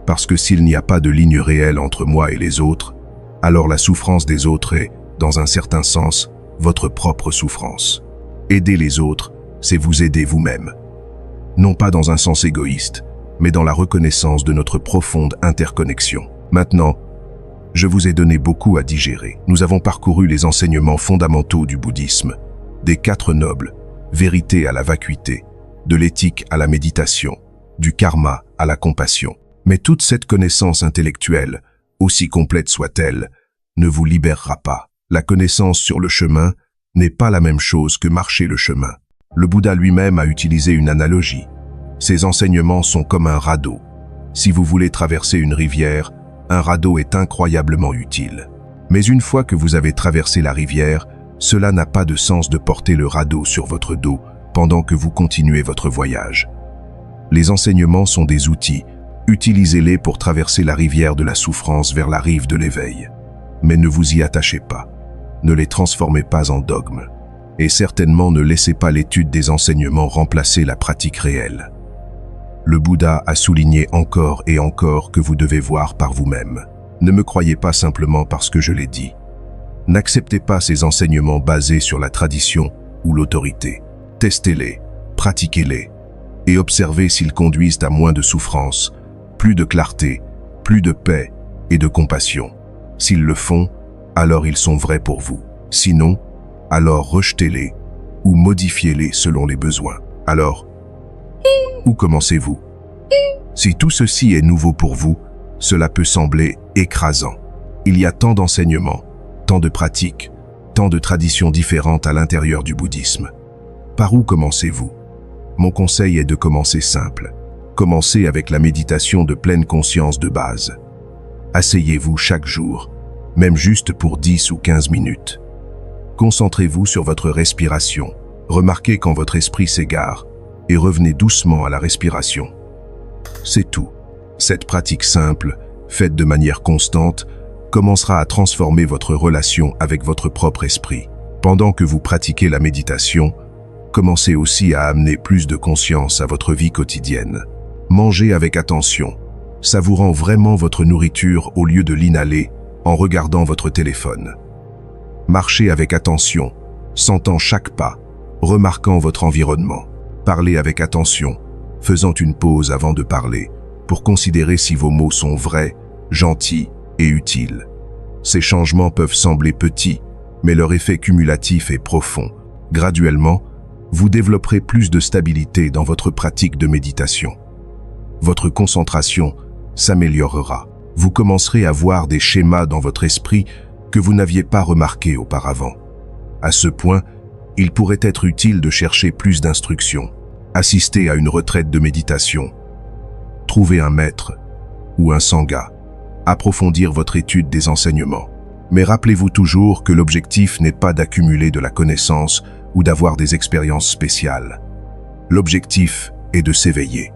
Parce que s'il n'y a pas de ligne réelle entre moi et les autres, alors la souffrance des autres est, dans un certain sens, votre propre souffrance. Aider les autres, c'est vous aider vous-même. Non pas dans un sens égoïste, mais dans la reconnaissance de notre profonde interconnexion. Maintenant, je vous ai donné beaucoup à digérer. Nous avons parcouru les enseignements fondamentaux du bouddhisme, des 4 nobles, vérité à la vacuité, de l'éthique à la méditation, du karma à la compassion. Mais toute cette connaissance intellectuelle, aussi complète soit-elle, ne vous libérera pas. La connaissance sur le chemin n'est pas la même chose que marcher le chemin. Le Bouddha lui-même a utilisé une analogie. Ses enseignements sont comme un radeau. Si vous voulez traverser une rivière, un radeau est incroyablement utile. Mais une fois que vous avez traversé la rivière, cela n'a pas de sens de porter le radeau sur votre dos pendant que vous continuez votre voyage. Les enseignements sont des outils. Utilisez-les pour traverser la rivière de la souffrance vers la rive de l'éveil. Mais ne vous y attachez pas. Ne les transformez pas en dogmes. Et certainement ne laissez pas l'étude des enseignements remplacer la pratique réelle. Le Bouddha a souligné encore et encore que vous devez voir par vous-même. Ne me croyez pas simplement parce que je l'ai dit. N'acceptez pas ces enseignements basés sur la tradition ou l'autorité. Testez-les, pratiquez-les, et observez s'ils conduisent à moins de souffrance, plus de clarté, plus de paix et de compassion. S'ils le font, alors ils sont vrais pour vous. Sinon, alors rejetez-les ou modifiez-les selon les besoins. Alors, où commencez-vous? Si tout ceci est nouveau pour vous, cela peut sembler écrasant. Il y a tant d'enseignements, tant de pratiques, tant de traditions différentes à l'intérieur du bouddhisme. Par où commencez-vous? Mon conseil est de commencer simple. Commencez avec la méditation de pleine conscience de base. Asseyez-vous chaque jour, même juste pour 10 ou 15 minutes. Concentrez-vous sur votre respiration. Remarquez quand votre esprit s'égare et revenez doucement à la respiration. C'est tout. Cette pratique simple, faite de manière constante, commencera à transformer votre relation avec votre propre esprit. Pendant que vous pratiquez la méditation, commencez aussi à amener plus de conscience à votre vie quotidienne. Mangez avec attention, savourant vraiment votre nourriture au lieu de l'inhaler en regardant votre téléphone. Marchez avec attention, sentant chaque pas, remarquant votre environnement. Parlez avec attention, faisant une pause avant de parler, pour considérer si vos mots sont vrais, gentils et utiles. Ces changements peuvent sembler petits, mais leur effet cumulatif est profond. Graduellement, vous développerez plus de stabilité dans votre pratique de méditation. Votre concentration s'améliorera. Vous commencerez à voir des schémas dans votre esprit que vous n'aviez pas remarqués auparavant. À ce point, il pourrait être utile de chercher plus d'instructions, assister à une retraite de méditation, trouver un maître ou un sangha, approfondir votre étude des enseignements. Mais rappelez-vous toujours que l'objectif n'est pas d'accumuler de la connaissance ou d'avoir des expériences spéciales. L'objectif est de s'éveiller,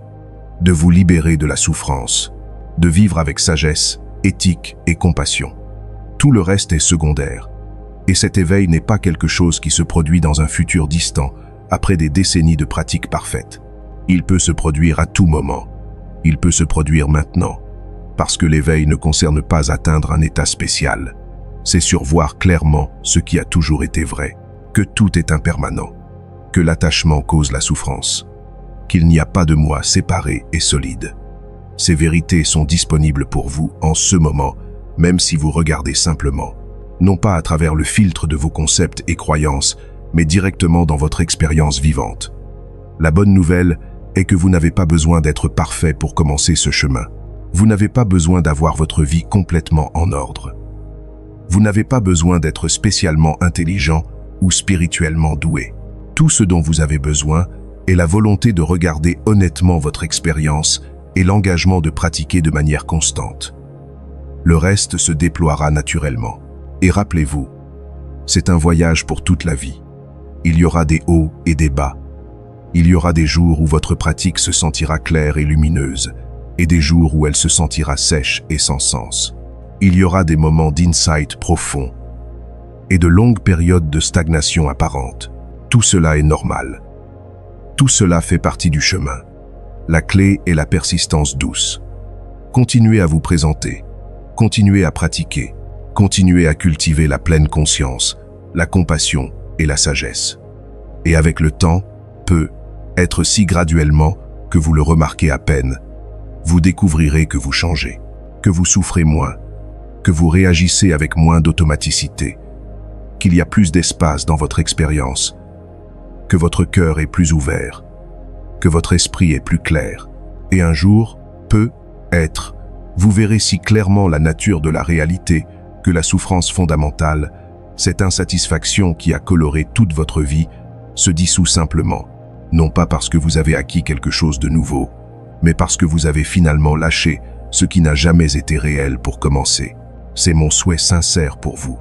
de vous libérer de la souffrance, de vivre avec sagesse, éthique et compassion. Tout le reste est secondaire. Et cet éveil n'est pas quelque chose qui se produit dans un futur distant, après des décennies de pratiques parfaites. Il peut se produire à tout moment. Il peut se produire maintenant, parce que l'éveil ne concerne pas atteindre un état spécial. C'est survoir clairement ce qui a toujours été vrai, que tout est impermanent, que l'attachement cause la souffrance, qu'il n'y a pas de moi séparé et solide. Ces vérités sont disponibles pour vous en ce moment, même si vous regardez simplement, non pas à travers le filtre de vos concepts et croyances, mais directement dans votre expérience vivante. La bonne nouvelle est que vous n'avez pas besoin d'être parfait pour commencer ce chemin. Vous n'avez pas besoin d'avoir votre vie complètement en ordre. Vous n'avez pas besoin d'être spécialement intelligent ou spirituellement doué. Tout ce dont vous avez besoin est la volonté de regarder honnêtement votre expérience et l'engagement de pratiquer de manière constante. Le reste se déploiera naturellement. Et rappelez-vous, c'est un voyage pour toute la vie. Il y aura des hauts et des bas. Il y aura des jours où votre pratique se sentira claire et lumineuse, et des jours où elle se sentira sèche et sans sens. Il y aura des moments d'insight profond, et de longues périodes de stagnation apparente. Tout cela est normal. Tout cela fait partie du chemin. La clé est la persistance douce. Continuez à vous présenter, continuez à pratiquer, continuez à cultiver la pleine conscience, la compassion et la sagesse. Et avec le temps, peut être si graduellement que vous le remarquez à peine, vous découvrirez que vous changez, que vous souffrez moins, que vous réagissez avec moins d'automaticité, qu'il y a plus d'espace dans votre expérience, que votre cœur est plus ouvert, que votre esprit est plus clair. Et un jour, peut-être, vous verrez si clairement la nature de la réalité que la souffrance fondamentale, cette insatisfaction qui a coloré toute votre vie, se dissout simplement, non pas parce que vous avez acquis quelque chose de nouveau, mais parce que vous avez finalement lâché ce qui n'a jamais été réel pour commencer. C'est mon souhait sincère pour vous.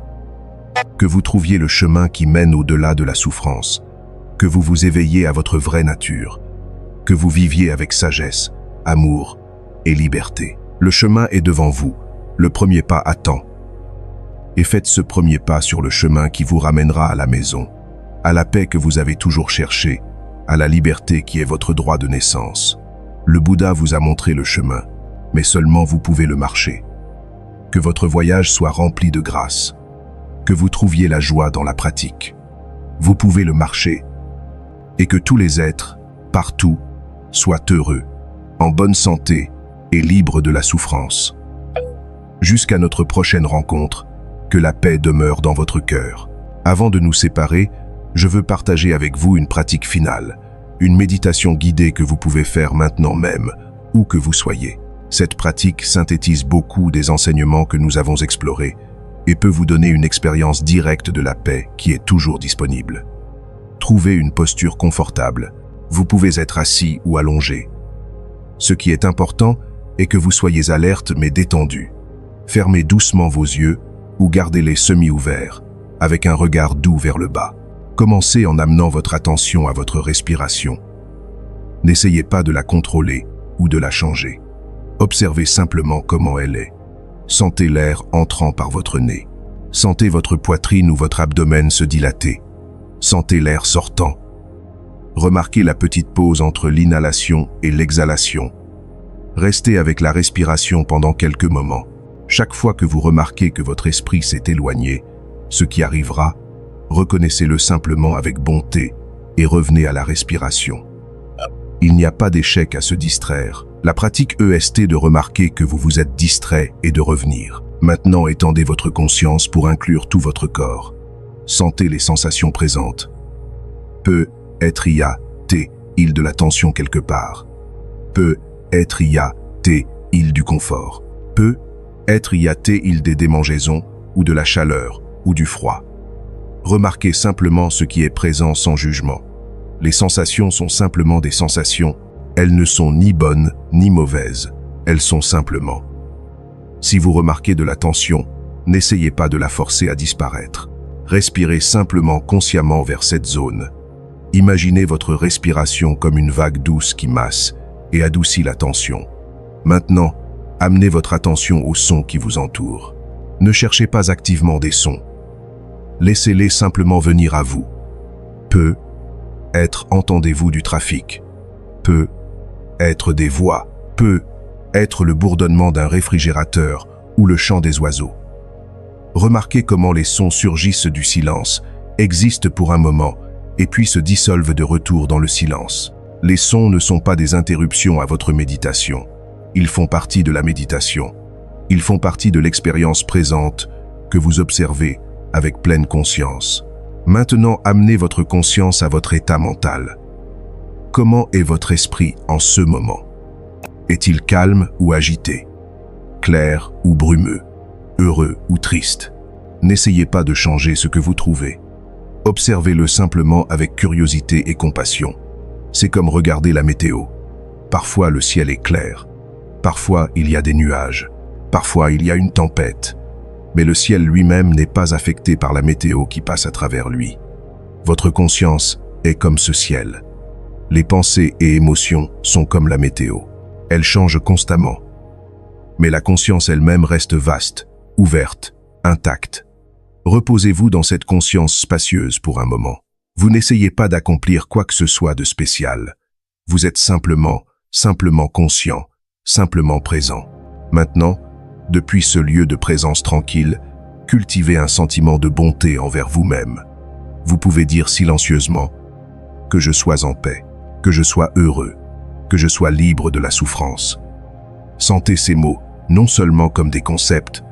Que vous trouviez le chemin qui mène au-delà de la souffrance, que vous vous éveilliez à votre vraie nature, que vous viviez avec sagesse, amour et liberté. Le chemin est devant vous, le premier pas attend. Et faites ce premier pas sur le chemin qui vous ramènera à la maison, à la paix que vous avez toujours cherchée, à la liberté qui est votre droit de naissance. Le Bouddha vous a montré le chemin, mais seulement vous pouvez le marcher. Que votre voyage soit rempli de grâce, que vous trouviez la joie dans la pratique. Vous pouvez le marcher, et que tous les êtres, partout, soient heureux, en bonne santé et libres de la souffrance. Jusqu'à notre prochaine rencontre, que la paix demeure dans votre cœur. Avant de nous séparer, je veux partager avec vous une pratique finale, une méditation guidée que vous pouvez faire maintenant même, où que vous soyez. Cette pratique synthétise beaucoup des enseignements que nous avons explorés et peut vous donner une expérience directe de la paix qui est toujours disponible. Trouvez une posture confortable, Vous pouvez être assis ou allongé. Ce qui est important est que vous soyez alerte mais détendu. Fermez doucement vos yeux ou gardez-les semi-ouverts, avec un regard doux vers le bas. Commencez en amenant votre attention à votre respiration. N'essayez pas de la contrôler ou de la changer. Observez simplement comment elle est. Sentez l'air entrant par votre nez. Sentez votre poitrine ou votre abdomen se dilater. Sentez l'air sortant. Remarquez la petite pause entre l'inhalation et l'exhalation. Restez avec la respiration pendant quelques moments. Chaque fois que vous remarquez que votre esprit s'est éloigné, ce qui arrivera, reconnaissez-le simplement avec bonté et revenez à la respiration. Il n'y a pas d'échec à se distraire. La pratique EST de remarquer que vous vous êtes distrait et de revenir. Maintenant, étendez votre conscience pour inclure tout votre corps. Sentez les sensations présentes. Peut être île de la tension quelque part. Peut être île du confort. Peut être île des démangeaisons ou de la chaleur ou du froid. Remarquez simplement ce qui est présent sans jugement. Les sensations sont simplement des sensations. Elles ne sont ni bonnes ni mauvaises. Elles sont simplement. Si vous remarquez de la tension, n'essayez pas de la forcer à disparaître. Respirez simplement consciemment vers cette zone. Imaginez votre respiration comme une vague douce qui masse et adoucit la tension. Maintenant, amenez votre attention aux sons qui vous entourent. Ne cherchez pas activement des sons. Laissez-les simplement venir à vous. Peut être entendez-vous du trafic. Peut être des voix. Peut être le bourdonnement d'un réfrigérateur ou le chant des oiseaux. Remarquez comment les sons surgissent du silence, existent pour un moment et puis se dissolvent de retour dans le silence. Les sons ne sont pas des interruptions à votre méditation. Ils font partie de la méditation. Ils font partie de l'expérience présente que vous observez avec pleine conscience. Maintenant, amenez votre conscience à votre état mental. Comment est votre esprit en ce moment? Est-il calme ou agité? Clair ou brumeux? Heureux ou triste? N'essayez pas de changer ce que vous trouvez. Observez-le simplement avec curiosité et compassion. C'est comme regarder la météo. Parfois le ciel est clair. Parfois il y a des nuages. Parfois il y a une tempête. Mais le ciel lui-même n'est pas affecté par la météo qui passe à travers lui. Votre conscience est comme ce ciel. Les pensées et émotions sont comme la météo. Elles changent constamment. Mais la conscience elle-même reste vaste, ouverte, intacte. Reposez-vous dans cette conscience spacieuse pour un moment. Vous n'essayez pas d'accomplir quoi que ce soit de spécial. Vous êtes simplement conscient, simplement présent. Maintenant, depuis ce lieu de présence tranquille, cultivez un sentiment de bonté envers vous-même. Vous pouvez dire silencieusement « que je sois en paix, que je sois heureux, que je sois libre de la souffrance ». Sentez ces mots non seulement comme des concepts,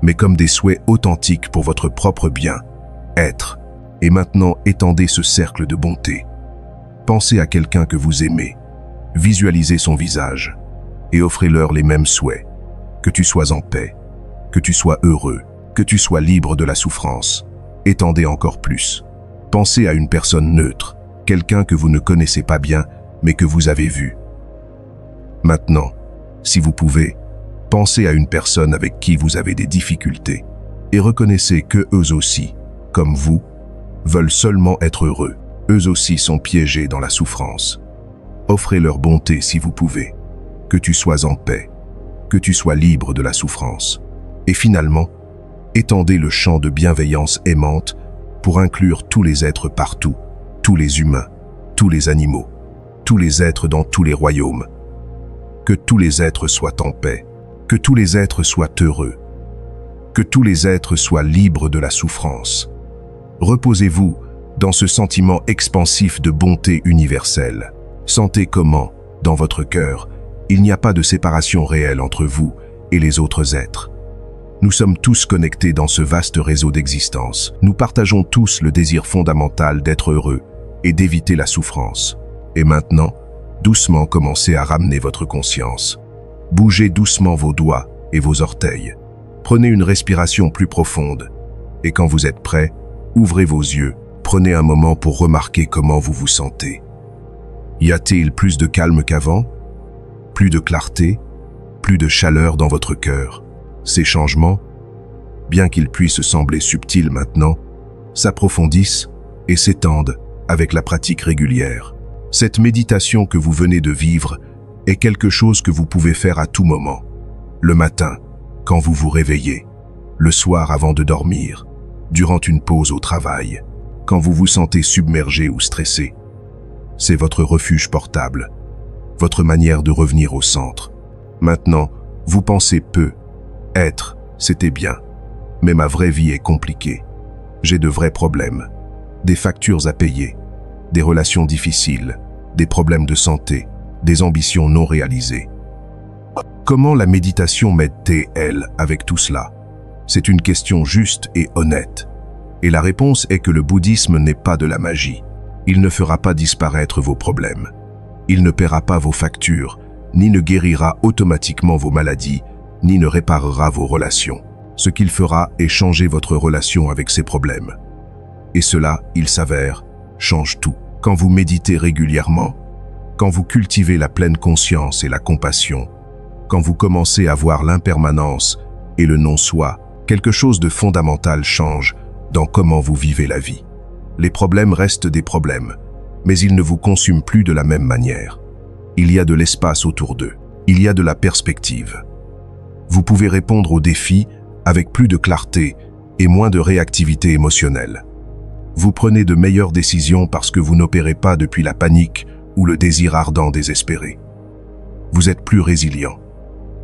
mais comme des souhaits authentiques pour votre propre bien, être. Et maintenant, étendez ce cercle de bonté. Pensez à quelqu'un que vous aimez, visualisez son visage et offrez-leur les mêmes souhaits. Que tu sois en paix, que tu sois heureux, que tu sois libre de la souffrance. Étendez encore plus. Pensez à une personne neutre, quelqu'un que vous ne connaissez pas bien, mais que vous avez vu. Maintenant, si vous pouvez, pensez à une personne avec qui vous avez des difficultés et reconnaissez que eux aussi, comme vous, veulent seulement être heureux. Eux aussi sont piégés dans la souffrance. Offrez leur bonté si vous pouvez. Que tu sois en paix, que tu sois libre de la souffrance. Et finalement, étendez le champ de bienveillance aimante pour inclure tous les êtres partout, tous les humains, tous les animaux, tous les êtres dans tous les royaumes. Que tous les êtres soient en paix, que tous les êtres soient heureux, que tous les êtres soient libres de la souffrance. Reposez-vous dans ce sentiment expansif de bonté universelle. Sentez comment, dans votre cœur, il n'y a pas de séparation réelle entre vous et les autres êtres. Nous sommes tous connectés dans ce vaste réseau d'existence. Nous partageons tous le désir fondamental d'être heureux et d'éviter la souffrance. Et maintenant, doucement commencez à ramener votre conscience. Bougez doucement vos doigts et vos orteils. Prenez une respiration plus profonde. Et quand vous êtes prêt, ouvrez vos yeux. Prenez un moment pour remarquer comment vous vous sentez. Y a-t-il plus de calme qu'avant? Plus de clarté? Plus de chaleur dans votre cœur? Ces changements, bien qu'ils puissent sembler subtils maintenant, s'approfondissent et s'étendent avec la pratique régulière. Cette méditation que vous venez de vivre est quelque chose que vous pouvez faire à tout moment. Le matin, quand vous vous réveillez, le soir avant de dormir, durant une pause au travail, quand vous vous sentez submergé ou stressé. C'est votre refuge portable, votre manière de revenir au centre. Maintenant, vous pensez peu. Être, c'était bien. Mais ma vraie vie est compliquée. J'ai de vrais problèmes. Des factures à payer, des relations difficiles, des problèmes de santé, des ambitions non réalisées. Comment la méditation m'aide-t-elle avec tout cela? C'est une question juste et honnête. Et la réponse est que le bouddhisme n'est pas de la magie. Il ne fera pas disparaître vos problèmes. Il ne paiera pas vos factures, ni ne guérira automatiquement vos maladies, ni ne réparera vos relations. Ce qu'il fera est changer votre relation avec ces problèmes. Et cela, il s'avère, change tout. Quand vous méditez régulièrement, quand vous cultivez la pleine conscience et la compassion, quand vous commencez à voir l'impermanence et le non-soi, quelque chose de fondamental change dans comment vous vivez la vie. Les problèmes restent des problèmes, mais ils ne vous consument plus de la même manière. Il y a de l'espace autour d'eux, il y a de la perspective. Vous pouvez répondre aux défis avec plus de clarté et moins de réactivité émotionnelle. Vous prenez de meilleures décisions parce que vous n'opérez pas depuis la panique ou le désir ardent désespéré. Vous êtes plus résilient.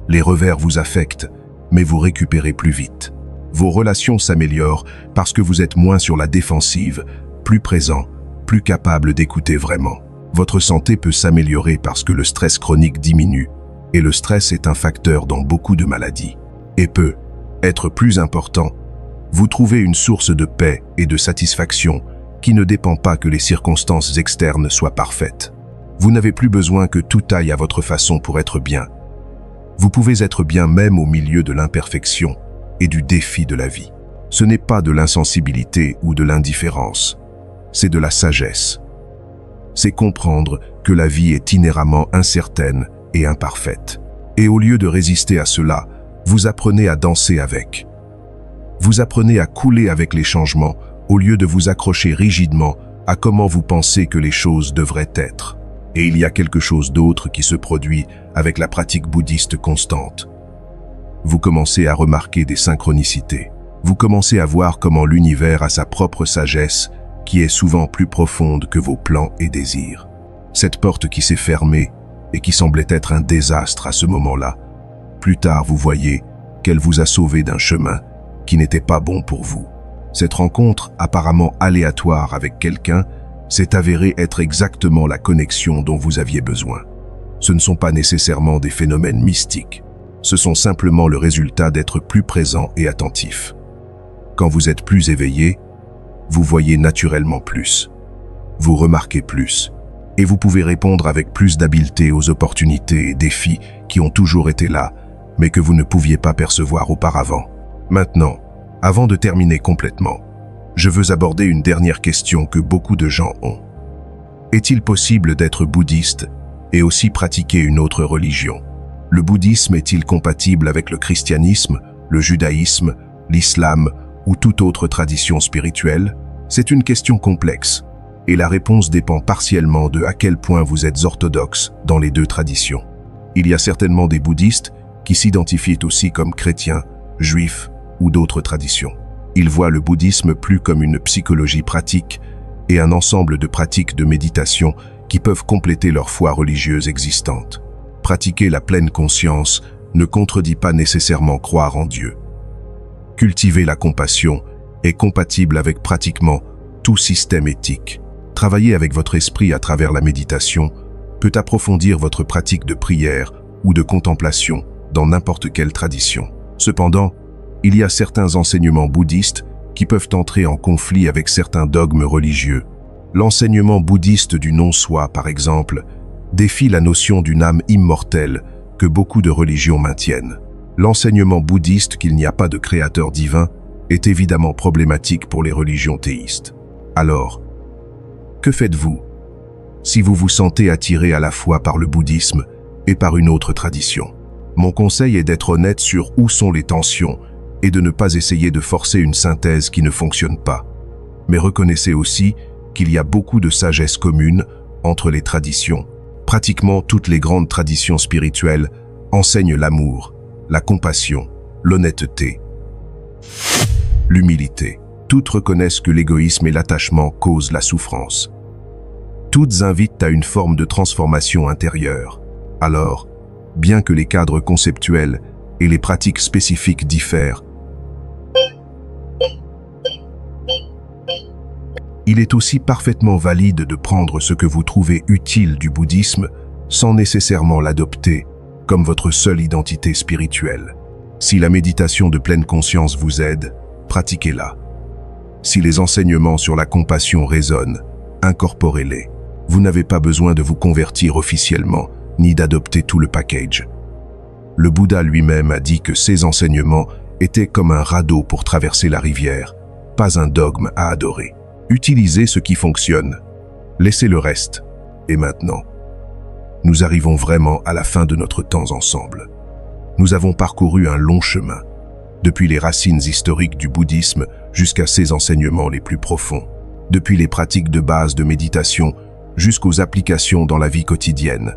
Les revers vous affectent, mais vous récupérez plus vite. Vos relations s'améliorent parce que vous êtes moins sur la défensive, plus présent, plus capable d'écouter vraiment. Votre santé peut s'améliorer parce que le stress chronique diminue, et le stress est un facteur dans beaucoup de maladies. Et peut être plus important, vous trouvez une source de paix et de satisfaction qui ne dépend pas que les circonstances externes soient parfaites. Vous n'avez plus besoin que tout aille à votre façon pour être bien. Vous pouvez être bien même au milieu de l'imperfection et du défi de la vie. Ce n'est pas de l'insensibilité ou de l'indifférence, c'est de la sagesse. C'est comprendre que la vie est inhéremment incertaine et imparfaite. Et au lieu de résister à cela, vous apprenez à danser avec. Vous apprenez à couler avec les changements au lieu de vous accrocher rigidement à comment vous pensez que les choses devraient être. Et il y a quelque chose d'autre qui se produit avec la pratique bouddhiste constante. Vous commencez à remarquer des synchronicités. Vous commencez à voir comment l'univers a sa propre sagesse qui est souvent plus profonde que vos plans et désirs. Cette porte qui s'est fermée et qui semblait être un désastre à ce moment-là, plus tard vous voyez qu'elle vous a sauvé d'un chemin qui n'était pas bon pour vous. Cette rencontre apparemment aléatoire avec quelqu'un s'est avérée être exactement la connexion dont vous aviez besoin. Ce ne sont pas nécessairement des phénomènes mystiques. Ce sont simplement le résultat d'être plus présent et attentif. Quand vous êtes plus éveillé, vous voyez naturellement plus. Vous remarquez plus. Et vous pouvez répondre avec plus d'habileté aux opportunités et défis qui ont toujours été là, mais que vous ne pouviez pas percevoir auparavant. Maintenant, avant de terminer complètement, je veux aborder une dernière question que beaucoup de gens ont. Est-il possible d'être bouddhiste et aussi pratiquer une autre religion? Le bouddhisme est-il compatible avec le christianisme, le judaïsme, l'islam ou toute autre tradition spirituelle? C'est une question complexe, et la réponse dépend partiellement de à quel point vous êtes orthodoxe dans les deux traditions. Il y a certainement des bouddhistes qui s'identifient aussi comme chrétiens, juifs ou d'autres traditions. Ils voient le bouddhisme plus comme une psychologie pratique et un ensemble de pratiques de méditation qui peuvent compléter leur foi religieuse existante. Pratiquer la pleine conscience ne contredit pas nécessairement croire en Dieu. Cultiver la compassion est compatible avec pratiquement tout système éthique. Travailler avec votre esprit à travers la méditation peut approfondir votre pratique de prière ou de contemplation dans n'importe quelle tradition. Cependant, il y a certains enseignements bouddhistes qui peuvent entrer en conflit avec certains dogmes religieux. L'enseignement bouddhiste du non-soi, par exemple, défie la notion d'une âme immortelle que beaucoup de religions maintiennent. L'enseignement bouddhiste qu'il n'y a pas de créateur divin est évidemment problématique pour les religions théistes. Alors, que faites-vous? si vous vous sentez attiré à la fois par le bouddhisme et par une autre tradition. Mon conseil est d'être honnête sur où sont les tensions et de ne pas essayer de forcer une synthèse qui ne fonctionne pas. Mais reconnaissez aussi qu'il y a beaucoup de sagesse commune entre les traditions. Pratiquement toutes les grandes traditions spirituelles enseignent l'amour, la compassion, l'honnêteté, l'humilité. Toutes reconnaissent que l'égoïsme et l'attachement causent la souffrance. Toutes invitent à une forme de transformation intérieure. Alors, bien que les cadres conceptuels et les pratiques spécifiques diffèrent, il est aussi parfaitement valide de prendre ce que vous trouvez utile du bouddhisme sans nécessairement l'adopter comme votre seule identité spirituelle. Si la méditation de pleine conscience vous aide, pratiquez-la. Si les enseignements sur la compassion résonnent, incorporez-les. Vous n'avez pas besoin de vous convertir officiellement, ni d'adopter tout le package. Le Bouddha lui-même a dit que ses enseignements étaient comme un radeau pour traverser la rivière, pas un dogme à adorer. Utilisez ce qui fonctionne, laissez le reste. Et maintenant, nous arrivons vraiment à la fin de notre temps ensemble. Nous avons parcouru un long chemin, depuis les racines historiques du bouddhisme jusqu'à ses enseignements les plus profonds, depuis les pratiques de base de méditation jusqu'aux applications dans la vie quotidienne,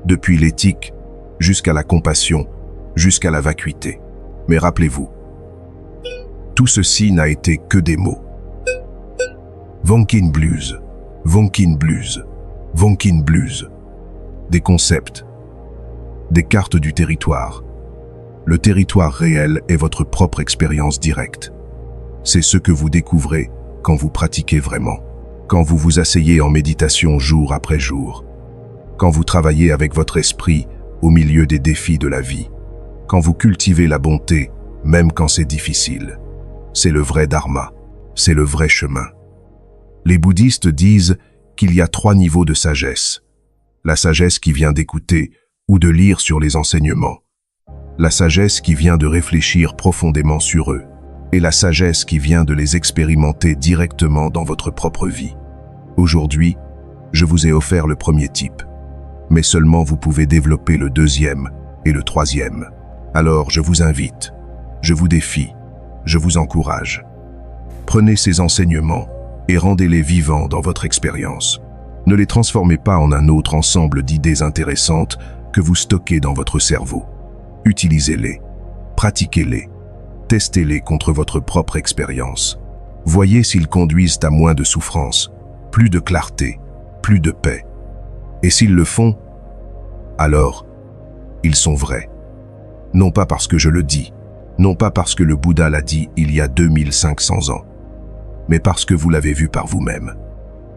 depuis l'éthique jusqu'à la compassion, jusqu'à la vacuité. Mais rappelez-vous, tout ceci n'a été que des mots. Vonkin Blues, Vonkin Blues, Vonkin Blues. Des concepts, des cartes du territoire. Le territoire réel est votre propre expérience directe. C'est ce que vous découvrez quand vous pratiquez vraiment, quand vous vous asseyez en méditation jour après jour, quand vous travaillez avec votre esprit au milieu des défis de la vie, quand vous cultivez la bonté, même quand c'est difficile. C'est le vrai dharma, c'est le vrai chemin. Les bouddhistes disent qu'il y a 3 niveaux de sagesse. La sagesse qui vient d'écouter ou de lire sur les enseignements. La sagesse qui vient de réfléchir profondément sur eux. Et la sagesse qui vient de les expérimenter directement dans votre propre vie. Aujourd'hui, je vous ai offert le premier type. Mais seulement vous pouvez développer le 2e et le 3e. Alors je vous invite, je vous défie, je vous encourage. Prenez ces enseignements et rendez-les vivants dans votre expérience. Ne les transformez pas en un autre ensemble d'idées intéressantes que vous stockez dans votre cerveau. Utilisez-les, pratiquez-les, testez-les contre votre propre expérience. Voyez s'ils conduisent à moins de souffrance, plus de clarté, plus de paix. Et s'ils le font, alors, ils sont vrais. Non pas parce que je le dis, non pas parce que le Bouddha l'a dit il y a 2500 ans, mais parce que vous l'avez vu par vous-même.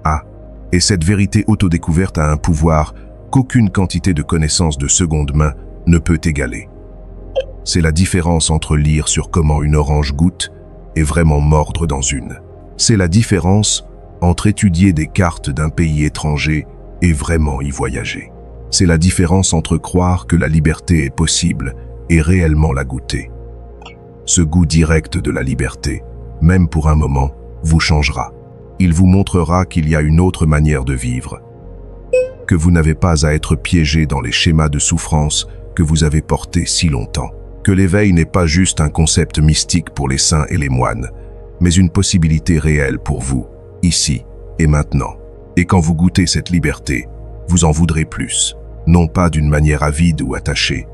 Ah, et cette vérité autodécouverte a un pouvoir qu'aucune quantité de connaissances de seconde main ne peut égaler. C'est la différence entre lire sur comment une orange goûte et vraiment mordre dans une. C'est la différence entre étudier des cartes d'un pays étranger et vraiment y voyager. C'est la différence entre croire que la liberté est possible et réellement la goûter. Ce goût direct de la liberté, même pour un moment, vous changera. Il vous montrera qu'il y a une autre manière de vivre, que vous n'avez pas à être piégé dans les schémas de souffrance que vous avez portés si longtemps, que l'éveil n'est pas juste un concept mystique pour les saints et les moines, mais une possibilité réelle pour vous, ici et maintenant. Et quand vous goûtez cette liberté, vous en voudrez plus, non pas d'une manière avide ou attachée,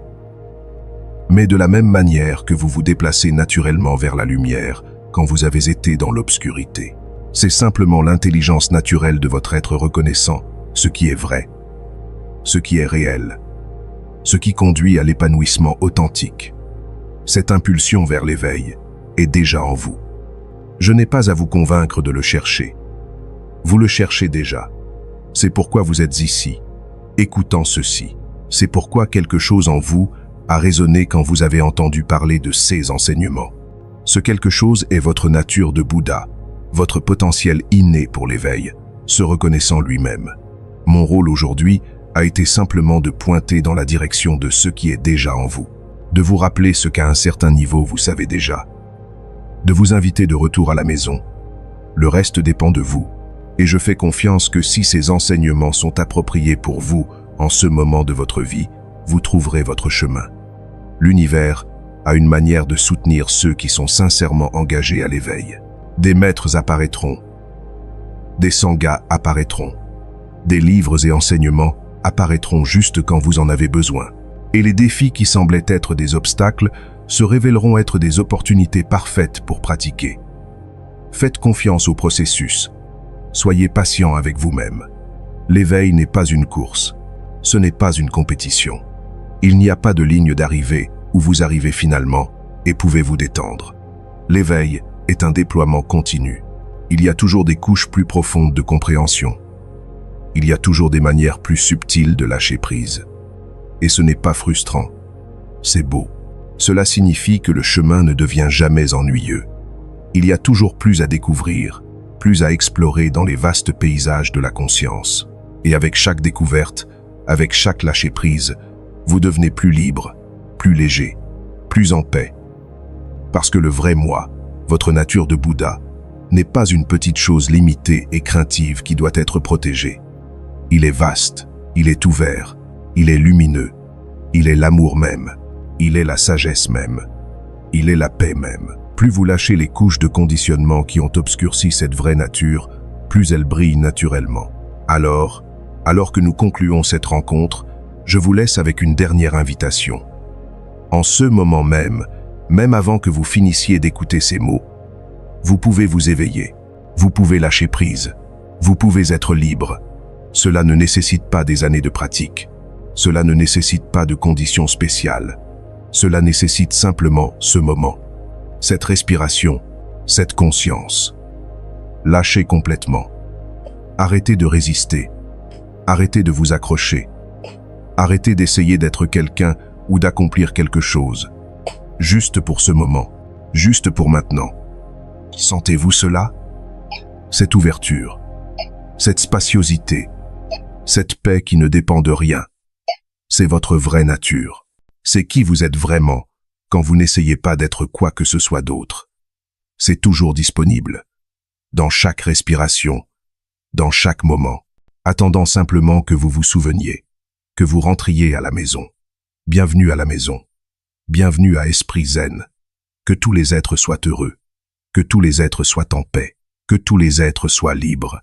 mais de la même manière que vous vous déplacez naturellement vers la lumière quand vous avez été dans l'obscurité. C'est simplement l'intelligence naturelle de votre être reconnaissant ce qui est vrai, ce qui est réel, ce qui conduit à l'épanouissement authentique. Cette impulsion vers l'éveil est déjà en vous. Je n'ai pas à vous convaincre de le chercher. Vous le cherchez déjà. C'est pourquoi vous êtes ici, écoutant ceci. C'est pourquoi quelque chose en vous a résonné quand vous avez entendu parler de ces enseignements. Ce quelque chose est votre nature de Bouddha, votre potentiel inné pour l'éveil, se reconnaissant lui-même. Mon rôle aujourd'hui a été simplement de pointer dans la direction de ce qui est déjà en vous, de vous rappeler ce qu'à un certain niveau vous savez déjà, de vous inviter de retour à la maison. Le reste dépend de vous. Et je fais confiance que si ces enseignements sont appropriés pour vous en ce moment de votre vie, vous trouverez votre chemin. L'univers a une manière de soutenir ceux qui sont sincèrement engagés à l'éveil. Des maîtres apparaîtront, des sanghas apparaîtront, des livres et enseignements apparaîtront juste quand vous en avez besoin. Et les défis qui semblaient être des obstacles se révéleront être des opportunités parfaites pour pratiquer. Faites confiance au processus. Soyez patient avec vous-même. L'éveil n'est pas une course. Ce n'est pas une compétition. Il n'y a pas de ligne d'arrivée où vous arrivez finalement et pouvez vous détendre. L'éveil est un déploiement continu. Il y a toujours des couches plus profondes de compréhension. Il y a toujours des manières plus subtiles de lâcher prise. Et ce n'est pas frustrant. C'est beau. Cela signifie que le chemin ne devient jamais ennuyeux. Il y a toujours plus à découvrir, plus à explorer dans les vastes paysages de la conscience. Et avec chaque découverte, avec chaque lâcher-prise, vous devenez plus libre, plus léger, plus en paix. Parce que le vrai moi, votre nature de Bouddha, n'est pas une petite chose limitée et craintive qui doit être protégée. Il est vaste, il est ouvert, il est lumineux, il est l'amour même, il est la sagesse même, il est la paix même. Plus vous lâchez les couches de conditionnement qui ont obscurci cette vraie nature, plus elle brille naturellement. Alors que nous concluons cette rencontre, je vous laisse avec une dernière invitation. En ce moment même avant que vous finissiez d'écouter ces mots, vous pouvez vous éveiller, vous pouvez lâcher prise, vous pouvez être libre. Cela ne nécessite pas des années de pratique, cela ne nécessite pas de conditions spéciales, cela nécessite simplement ce moment, cette respiration, cette conscience. Lâchez complètement. Arrêtez de résister, arrêtez de vous accrocher, arrêtez d'essayer d'être quelqu'un ou d'accomplir quelque chose. Juste pour ce moment, juste pour maintenant. Sentez-vous cela? Cette ouverture, cette spaciosité, cette paix qui ne dépend de rien. C'est votre vraie nature. C'est qui vous êtes vraiment quand vous n'essayez pas d'être quoi que ce soit d'autre. C'est toujours disponible, dans chaque respiration, dans chaque moment, attendant simplement que vous vous souveniez, que vous rentriez à la maison. Bienvenue à la maison. Bienvenue à Esprit Zen. Que tous les êtres soient heureux. Que tous les êtres soient en paix. Que tous les êtres soient libres.